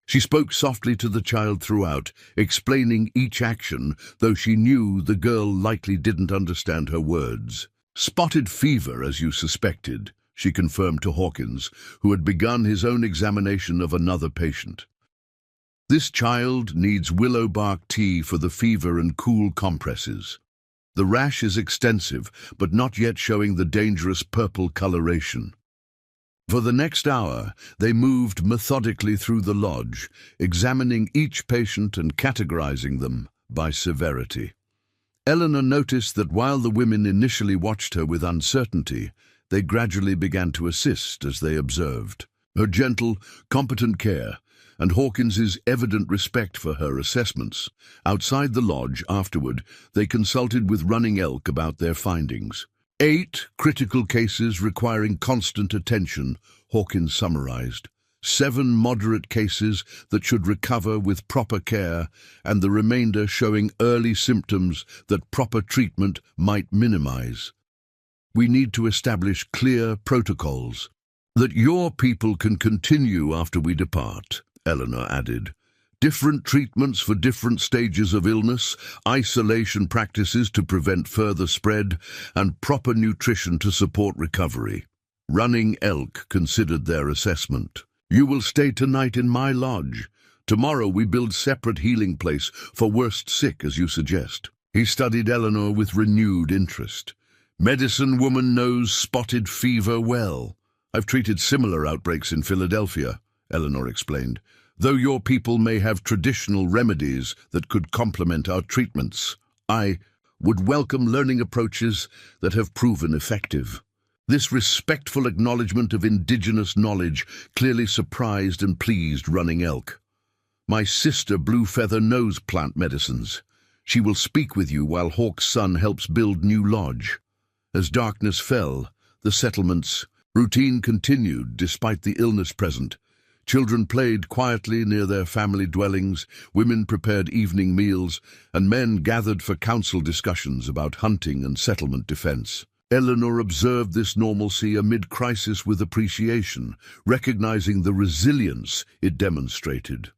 She spoke softly to the child throughout, explaining each action, though she knew the girl likely didn't understand her words. "Spotted fever, as you suspected," she confirmed to Hawkins, who had begun his own examination of another patient. This child needs willow bark tea for the fever and cool compresses. The rash is extensive, but not yet showing the dangerous purple coloration. For the next hour, they moved methodically through the lodge, examining each patient and categorizing them by severity. Eleanor noticed that while the women initially watched her with uncertainty, they gradually began to assist as they observed. Her gentle, competent care and Hawkins's evident respect for her assessments. Outside the lodge, afterward, they consulted with Running Elk about their findings. 8 critical cases requiring constant attention, Hawkins summarized. 7 moderate cases that should recover with proper care, and the remainder showing early symptoms that proper treatment might minimize. We need to establish clear protocols that your people can continue after we depart, Eleanor added. Different treatments for different stages of illness, isolation practices to prevent further spread, and proper nutrition to support recovery. Running Elk considered their assessment. You will stay tonight in my lodge. Tomorrow we build separate healing place for worst sick, as you suggest. He studied Eleanor with renewed interest. Medicine woman knows spotted fever well. I've treated similar outbreaks in Philadelphia, Eleanor explained. Though your people may have traditional remedies that could complement our treatments, I would welcome learning approaches that have proven effective. This respectful acknowledgement of indigenous knowledge clearly surprised and pleased Running Elk. My sister Bluefeather knows plant medicines. She will speak with you while Hawk's son helps build new lodge. As darkness fell, the settlement's routine continued despite the illness present. Children played quietly near their family dwellings, women prepared evening meals, and men gathered for council discussions about hunting and settlement defense. Eleanor observed this normalcy amid crisis with appreciation, recognizing the resilience it demonstrated.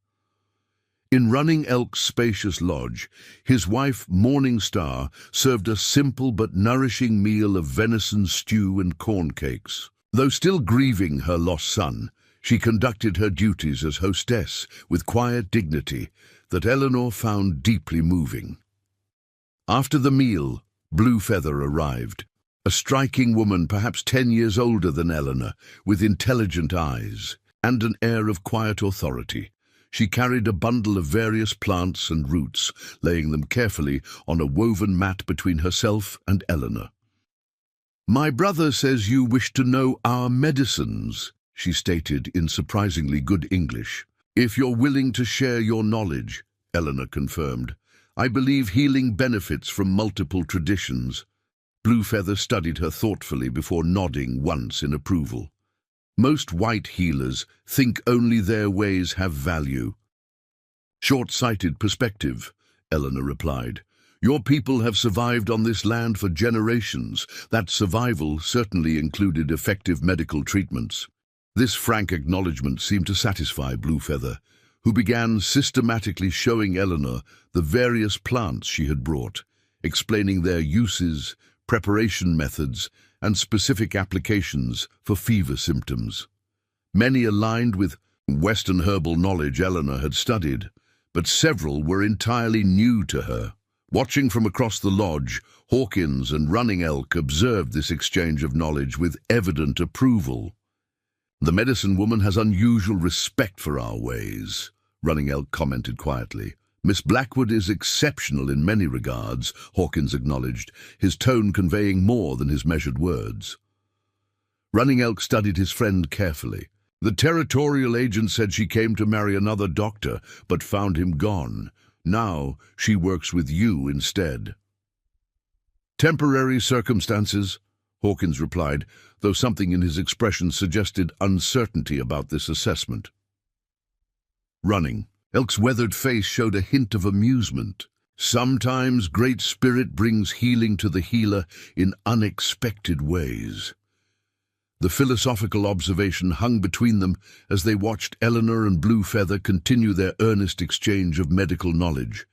In Running Elk's spacious lodge, his wife Morning Star served a simple but nourishing meal of venison stew and corn cakes. Though still grieving her lost son, she conducted her duties as hostess with quiet dignity that Eleanor found deeply moving. After the meal, Bluefeather arrived, a striking woman perhaps 10 years older than Eleanor, with intelligent eyes and an air of quiet authority. She carried a bundle of various plants and roots, laying them carefully on a woven mat between herself and Eleanor. My brother says you wish to know our medicines, she stated in surprisingly good English. If you're willing to share your knowledge, Eleanor confirmed. I believe healing benefits from multiple traditions. Bluefeather studied her thoughtfully before nodding once in approval. Most white healers think only their ways have value. Short-sighted perspective, Eleanor replied. Your people have survived on this land for generations. That survival certainly included effective medical treatments. This frank acknowledgement seemed to satisfy Bluefeather, who began systematically showing Eleanor the various plants she had brought, explaining their uses, preparation methods, and specific applications for fever symptoms. Many aligned with Western herbal knowledge Eleanor had studied, but several were entirely new to her. Watching from across the lodge, Hawkins and Running Elk observed this exchange of knowledge with evident approval. The medicine woman has unusual respect for our ways, Running Elk commented quietly. Miss Blackwood is exceptional in many regards, Hawkins acknowledged, his tone conveying more than his measured words. Running Elk studied his friend carefully. The territorial agent said she came to marry another doctor, but found him gone. Now she works with you instead. Temporary circumstances, Hawkins replied, though something in his expression suggested uncertainty about this assessment. Running Elk's weathered face showed a hint of amusement. Sometimes Great Spirit brings healing to the healer in unexpected ways. The philosophical observation hung between them as they watched Eleanor and Bluefeather continue their earnest exchange of medical knowledge.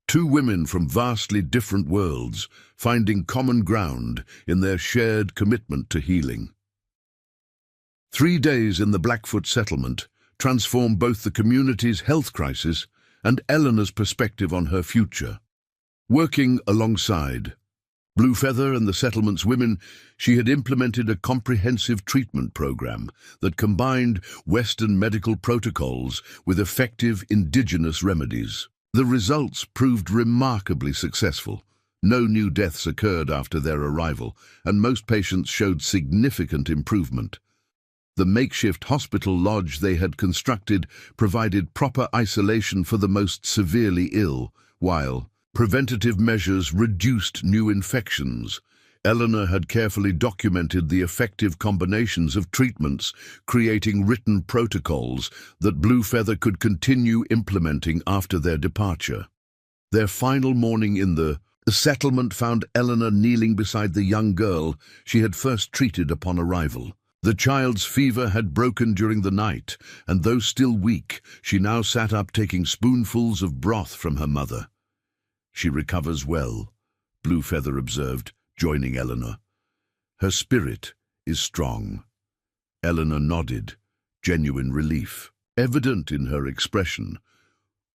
Two women from vastly different worlds, finding common ground in their shared commitment to healing. 3 days in the Blackfoot settlement, transform both the community's health crisis and Eleanor's perspective on her future. Working alongside Bluefeather and the settlement's women, she had implemented a comprehensive treatment program that combined Western medical protocols with effective indigenous remedies. The results proved remarkably successful. No new deaths occurred after their arrival, and most patients showed significant improvement. The makeshift hospital lodge they had constructed provided proper isolation for the most severely ill, while preventative measures reduced new infections. Eleanor had carefully documented the effective combinations of treatments, creating written protocols that Bluefeather could continue implementing after their departure. Their final morning in the settlement found Eleanor kneeling beside the young girl she had first treated upon arrival. The child's fever had broken during the night, and though still weak, she now sat up taking spoonfuls of broth from her mother. "She recovers well," Bluefeather observed, joining Eleanor. "Her spirit is strong." Eleanor nodded, genuine relief evident in her expression.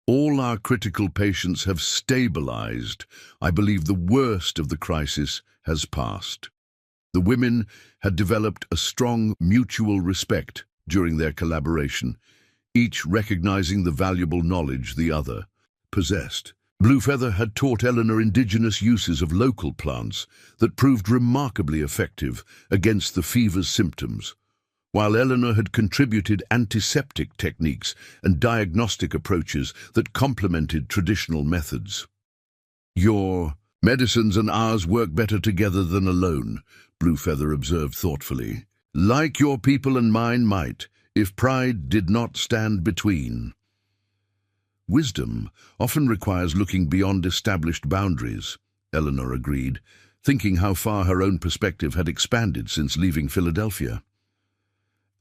"All our critical patients have stabilized. I believe the worst of the crisis has passed." The women had developed a strong mutual respect during their collaboration, each recognizing the valuable knowledge the other possessed. Bluefeather had taught Eleanor indigenous uses of local plants that proved remarkably effective against the fever's symptoms, while Eleanor had contributed antiseptic techniques and diagnostic approaches that complemented traditional methods. "Your medicines and ours work better together than alone," Bluefeather observed thoughtfully. "Like your people and mine might, if pride did not stand between." "Wisdom often requires looking beyond established boundaries," Eleanor agreed, thinking how far her own perspective had expanded since leaving Philadelphia.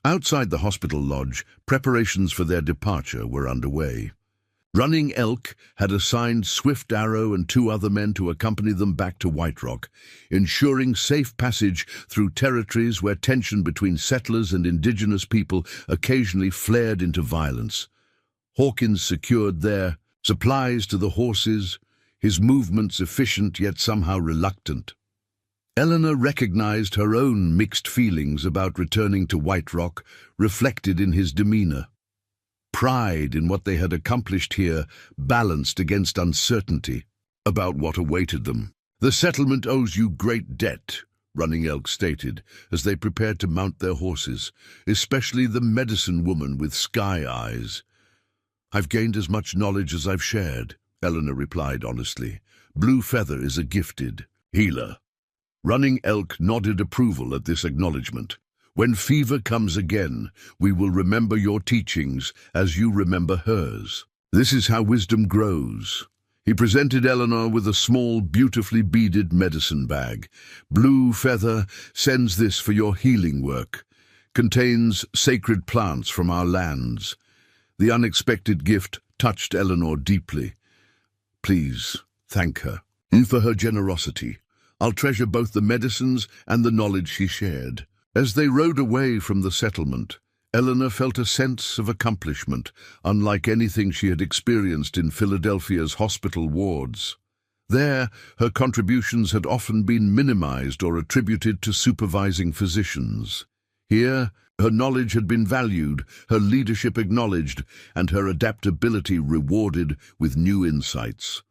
Outside the hospital lodge, preparations for their departure were underway. Running Elk had assigned Swift Arrow and 2 other men to accompany them back to White Rock, ensuring safe passage through territories where tension between settlers and indigenous people occasionally flared into violence. Hawkins secured their supplies to the horses, his movements efficient yet somehow reluctant. Eleanor recognized her own mixed feelings about returning to White Rock, reflected in his demeanor. Pride in what they had accomplished here balanced against uncertainty about what awaited them. "The settlement owes you great debt," Running Elk stated, as they prepared to mount their horses, "especially the medicine woman with sky eyes." "I've gained as much knowledge as I've shared," Eleanor replied honestly. "Bluefeather is a gifted healer." Running Elk nodded approval at this acknowledgement. "When fever comes again, we will remember your teachings as you remember hers. This is how wisdom grows." He presented Eleanor with a small, beautifully beaded medicine bag. "Bluefeather sends this for your healing work. Contains sacred plants from our lands." The unexpected gift touched Eleanor deeply. "Please thank her for her generosity. I'll treasure both the medicines and the knowledge she shared." As they rode away from the settlement, Eleanor felt a sense of accomplishment, unlike anything she had experienced in Philadelphia's hospital wards. There, her contributions had often been minimized or attributed to supervising physicians. Here, her knowledge had been valued, her leadership acknowledged, and her adaptability rewarded with new insights.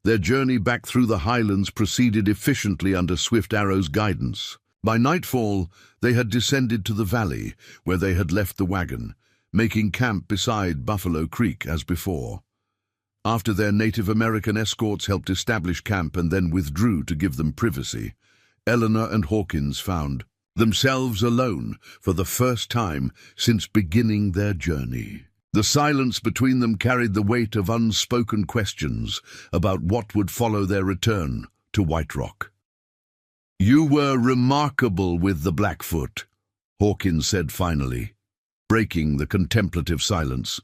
Their journey back through the highlands proceeded efficiently under Swift Arrow's guidance. By nightfall, they had descended to the valley, where they had left the wagon, making camp beside Buffalo Creek as before. After their Native American escorts helped establish camp and then withdrew to give them privacy, Eleanor and Hawkins found themselves alone for the first time since beginning their journey. The silence between them carried the weight of unspoken questions about what would follow their return to White Rock. "You were remarkable with the Blackfoot," Hawkins said finally, breaking the contemplative silence.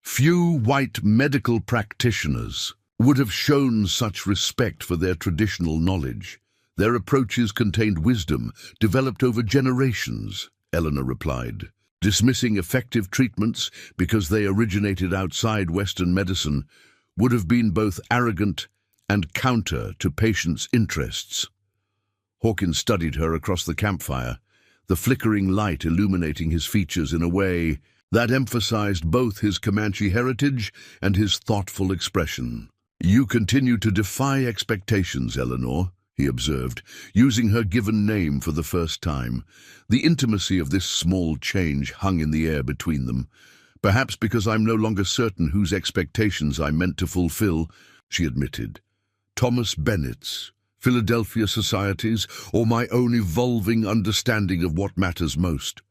"Few white medical practitioners would have shown such respect for their traditional knowledge. Their approaches contained wisdom developed over generations," Eleanor replied. Dismissing effective treatments because they originated outside Western medicine would have been both arrogant and counter to patients' interests. Hawkins studied her across the campfire, the flickering light illuminating his features in a way that emphasized both his Comanche heritage and his thoughtful expression. "You continue to defy expectations, Eleanor," he observed, using her given name for the first time. The intimacy of this small change hung in the air between them. "Perhaps because I'm no longer certain whose expectations I'm meant to fulfill," she admitted. "Thomas Bennett's, Philadelphia Society's, or my own evolving understanding of what matters most."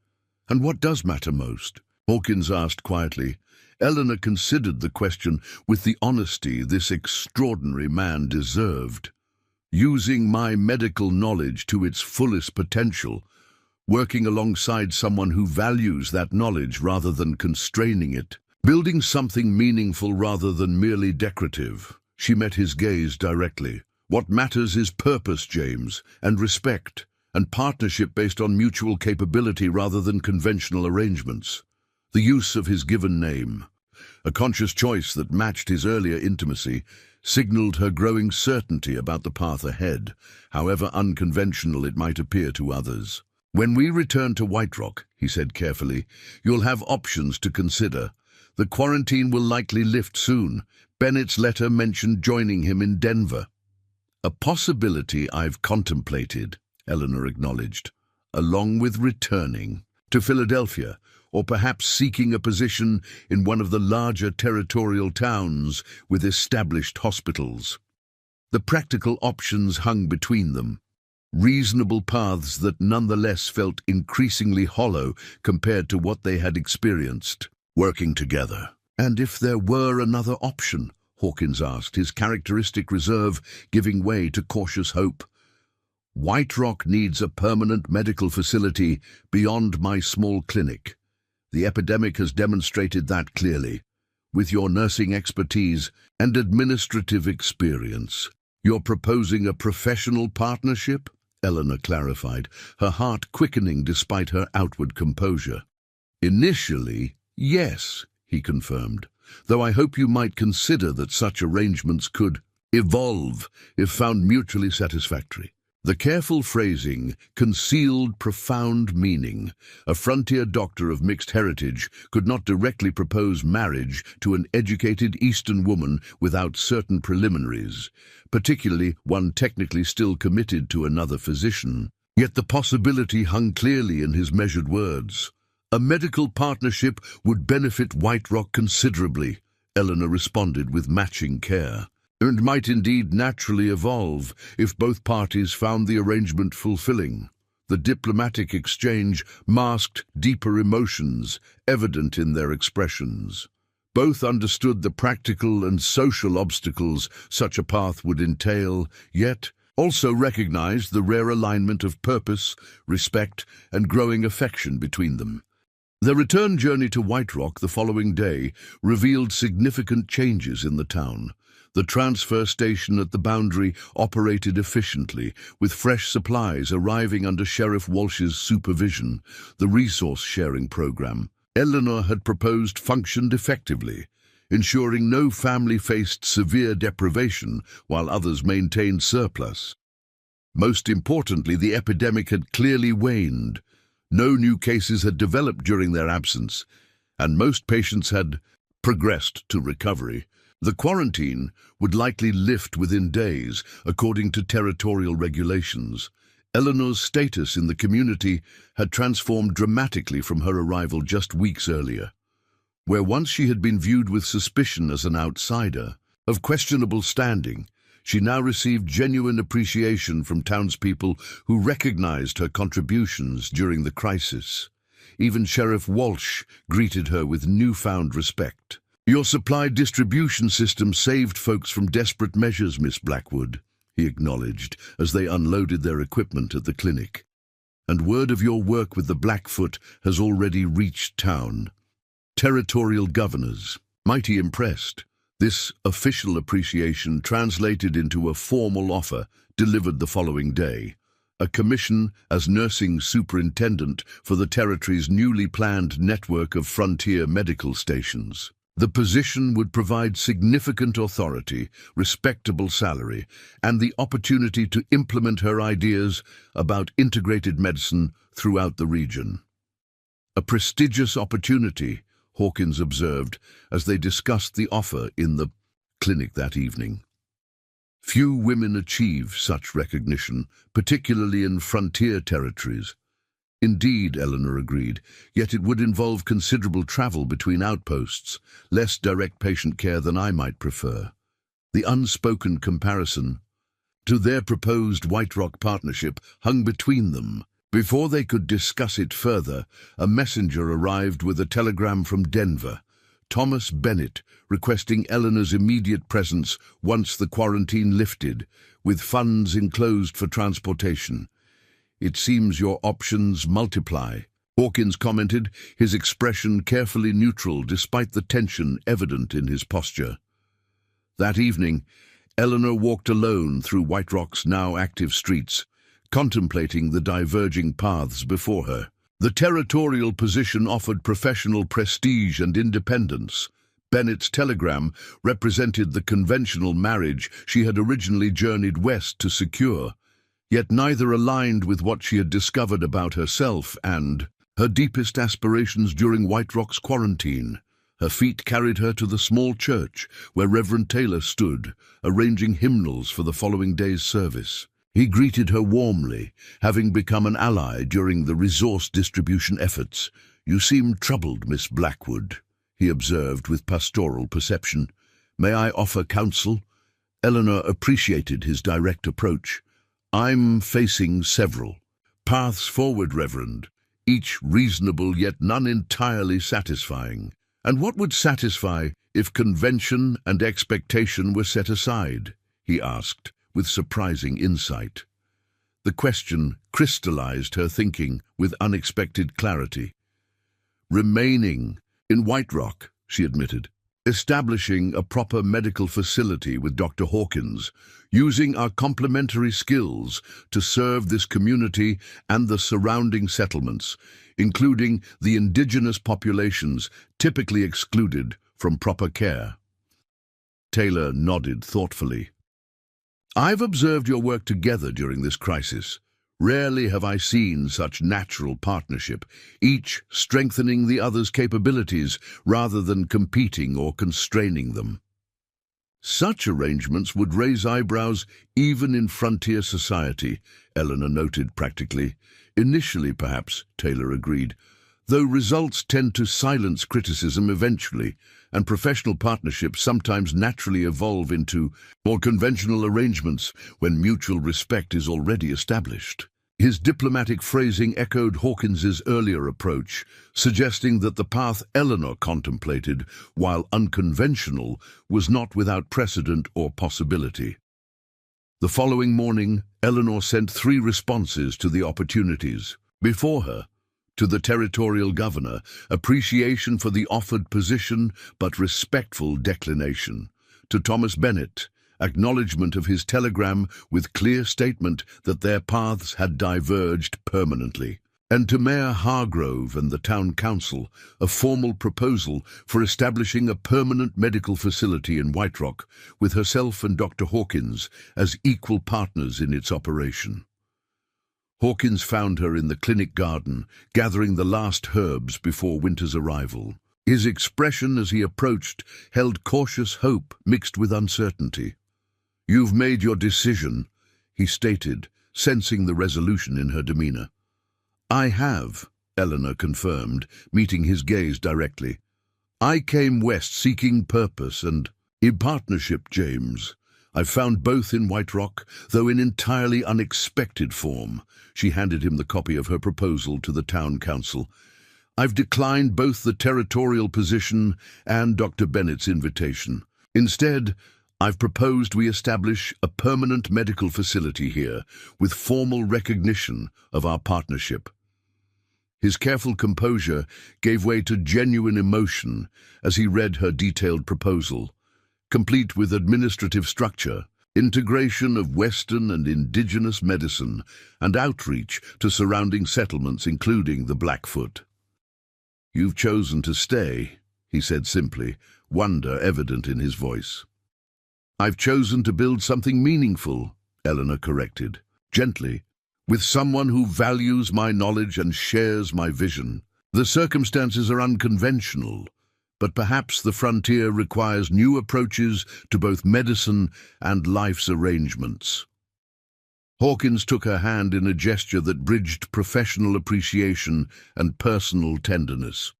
"And what does matter most?" Hawkins asked quietly. Eleanor considered the question with the honesty this extraordinary man deserved. "Using my medical knowledge to its fullest potential, working alongside someone who values that knowledge rather than constraining it, building something meaningful rather than merely decorative." She met his gaze directly. "What matters is purpose, James, and respect, and partnership based on mutual capability rather than conventional arrangements." The use of his given name, a conscious choice that matched his earlier intimacy, signaled her growing certainty about the path ahead, however unconventional it might appear to others. "When we return to White Rock," he said carefully, "you'll have options to consider. The quarantine will likely lift soon. Bennett's letter mentioned joining him in Denver." "A possibility I've contemplated," Eleanor acknowledged, "along with returning to Philadelphia, or perhaps seeking a position in one of the larger territorial towns with established hospitals." The practical options hung between them, reasonable paths that nonetheless felt increasingly hollow compared to what they had experienced. Working together. "And if there were another option?" Hawkins asked, his characteristic reserve giving way to cautious hope. "White Rock needs a permanent medical facility beyond my small clinic. The epidemic has demonstrated that clearly. With your nursing expertise and administrative experience, you're proposing a professional partnership?" Eleanor clarified, her heart quickening despite her outward composure. "Initially, yes," he confirmed, "though I hope you might consider that such arrangements could evolve if found mutually satisfactory." The careful phrasing concealed profound meaning. A frontier doctor of mixed heritage could not directly propose marriage to an educated Eastern woman without certain preliminaries, particularly one technically still committed to another physician. Yet the possibility hung clearly in his measured words. "A medical partnership would benefit White Rock considerably," Eleanor responded with matching care, "and might indeed naturally evolve if both parties found the arrangement fulfilling." The diplomatic exchange masked deeper emotions, evident in their expressions. Both understood the practical and social obstacles such a path would entail, yet also recognized the rare alignment of purpose, respect, and growing affection between them. Their return journey to White Rock the following day revealed significant changes in the town. The transfer station at the boundary operated efficiently, with fresh supplies arriving under Sheriff Walsh's supervision. The resource-sharing program Eleanor had proposed functioned effectively, ensuring no family faced severe deprivation while others maintained surplus. Most importantly, the epidemic had clearly waned. No new cases had developed during their absence, and most patients had progressed to recovery. The quarantine would likely lift within days, according to territorial regulations. Eleanor's status in the community had transformed dramatically from her arrival just weeks earlier. Where once she had been viewed with suspicion as an outsider, of questionable standing, she now received genuine appreciation from townspeople who recognized her contributions during the crisis. Even Sheriff Walsh greeted her with newfound respect. "Your supply distribution system saved folks from desperate measures, Miss Blackwood," he acknowledged as they unloaded their equipment at the clinic. "And word of your work with the Blackfoot has already reached town. Territorial governors, mighty impressed." This official appreciation translated into a formal offer delivered the following day. a commission as nursing superintendent for the territory's newly planned network of frontier medical stations. The position would provide significant authority, respectable salary, and the opportunity to implement her ideas about integrated medicine throughout the region. A prestigious opportunity, Hawkins observed as they discussed the offer in the clinic that evening. Few women achieve such recognition, particularly in frontier territories. Indeed, Eleanor agreed, yet it would involve considerable travel between outposts, less direct patient care than I might prefer. The unspoken comparison to their proposed White Rock partnership hung between them. Before they could discuss it further, a messenger arrived with a telegram from Denver, Thomas Bennett, requesting Eleanor's immediate presence once the quarantine lifted, with funds enclosed for transportation. "It seems your options multiply," Hawkins commented, his expression carefully neutral despite the tension evident in his posture. That evening, Eleanor walked alone through White Rock's now active streets, contemplating the diverging paths before her. The territorial position offered professional prestige and independence. Bennett's telegram represented the conventional marriage she had originally journeyed west to secure, yet neither aligned with what she had discovered about herself and her deepest aspirations during White Rock's quarantine. Her feet carried her to the small church where Reverend Taylor stood, arranging hymnals for the following day's service. He greeted her warmly, having become an ally during the resource distribution efforts. "You seem troubled, Miss Blackwood," he observed with pastoral perception. "May I offer counsel?" Eleanor appreciated his direct approach. "I'm facing several paths forward, Reverend, each reasonable yet none entirely satisfying. And what would satisfy if convention and expectation were set aside?" he asked, with surprising insight. The question crystallized her thinking with unexpected clarity. "Remaining in White Rock," she admitted. "Establishing a proper medical facility with Dr. Hawkins, using our complementary skills to serve this community and the surrounding settlements, including the indigenous populations typically excluded from proper care." Taylor nodded thoughtfully. "I've observed your work together during this crisis. Rarely have I seen such natural partnership, each strengthening the other's capabilities rather than competing or constraining them." "Such arrangements would raise eyebrows even in frontier society," Eleanor noted practically. "Initially, perhaps," Taylor agreed, "though results tend to silence criticism eventually, and professional partnerships sometimes naturally evolve into more conventional arrangements when mutual respect is already established." His diplomatic phrasing echoed Hawkins's earlier approach, suggesting that the path Eleanor contemplated, while unconventional, was not without precedent or possibility. The following morning, Eleanor sent 3 responses to the opportunities. Before her, to the territorial governor, appreciation for the offered position but respectful declination. To Thomas Bennett, acknowledgement of his telegram with clear statement that their paths had diverged permanently. And to Mayor Hargrove and the town council, a formal proposal for establishing a permanent medical facility in White Rock, with herself and Dr. Hawkins as equal partners in its operation. Hawkins found her in the clinic garden, gathering the last herbs before winter's arrival. His expression as he approached held cautious hope mixed with uncertainty. "You've made your decision," he stated, sensing the resolution in her demeanor. "I have," Eleanor confirmed, meeting his gaze directly. "I came west seeking purpose and in partnership, James. I've found both in White Rock, though in entirely unexpected form." She handed him the copy of her proposal to the town council. "I've declined both the territorial position and Dr. Bennett's invitation. Instead, I've proposed we establish a permanent medical facility here with formal recognition of our partnership." His careful composure gave way to genuine emotion as he read her detailed proposal, complete with administrative structure, integration of Western and indigenous medicine, and outreach to surrounding settlements, including the Blackfoot. "You've chosen to stay," he said simply, wonder evident in his voice. "I've chosen to build something meaningful," Eleanor corrected, gently, "with someone who values my knowledge and shares my vision. The circumstances are unconventional, but perhaps the frontier requires new approaches to both medicine and life's arrangements." Hawkins took her hand in a gesture that bridged professional appreciation and personal tenderness.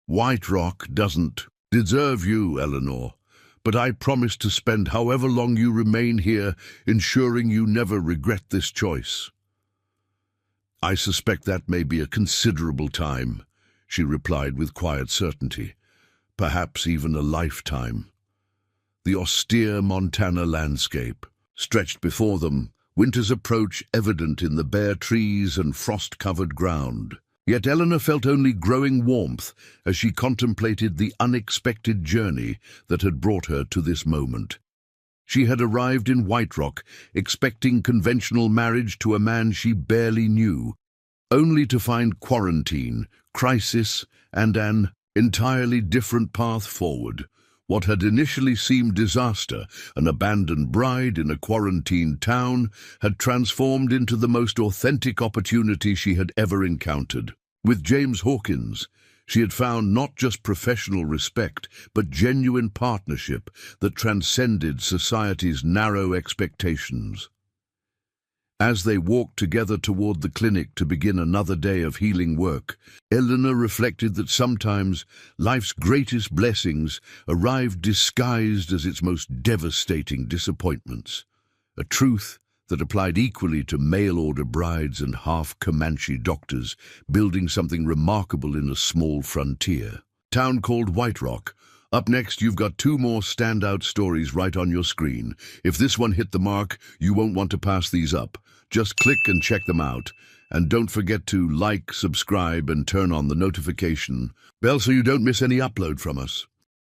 "White Rock doesn't deserve you, Eleanor, but I promise to spend however long you remain here ensuring you never regret this choice." "I suspect that may be a considerable time," she replied with quiet certainty. "Perhaps even a lifetime." The austere Montana landscape stretched before them, winter's approach evident in the bare trees and frost-covered ground. Yet Eleanor felt only growing warmth as she contemplated the unexpected journey that had brought her to this moment. She had arrived in White Rock, expecting conventional marriage to a man she barely knew, only to find quarantine, crisis, and an entirely different path forward. What had initially seemed disaster, an abandoned bride in a quarantined town, had transformed into the most authentic opportunity she had ever encountered. With James Hawkins, she had found not just professional respect, but genuine partnership that transcended society's narrow expectations. As they walked together toward the clinic to begin another day of healing work, Eleanor reflected that sometimes life's greatest blessings arrived disguised as its most devastating disappointments, a truth that applied equally to mail-order brides and half-Comanche doctors, building something remarkable in a small frontier town called White Rock. Up next, you've got two more standout stories right on your screen. If this one hit the mark, you won't want to pass these up. Just click and check them out. And don't forget to like, subscribe, and turn on the notification bell so you don't miss any upload from us.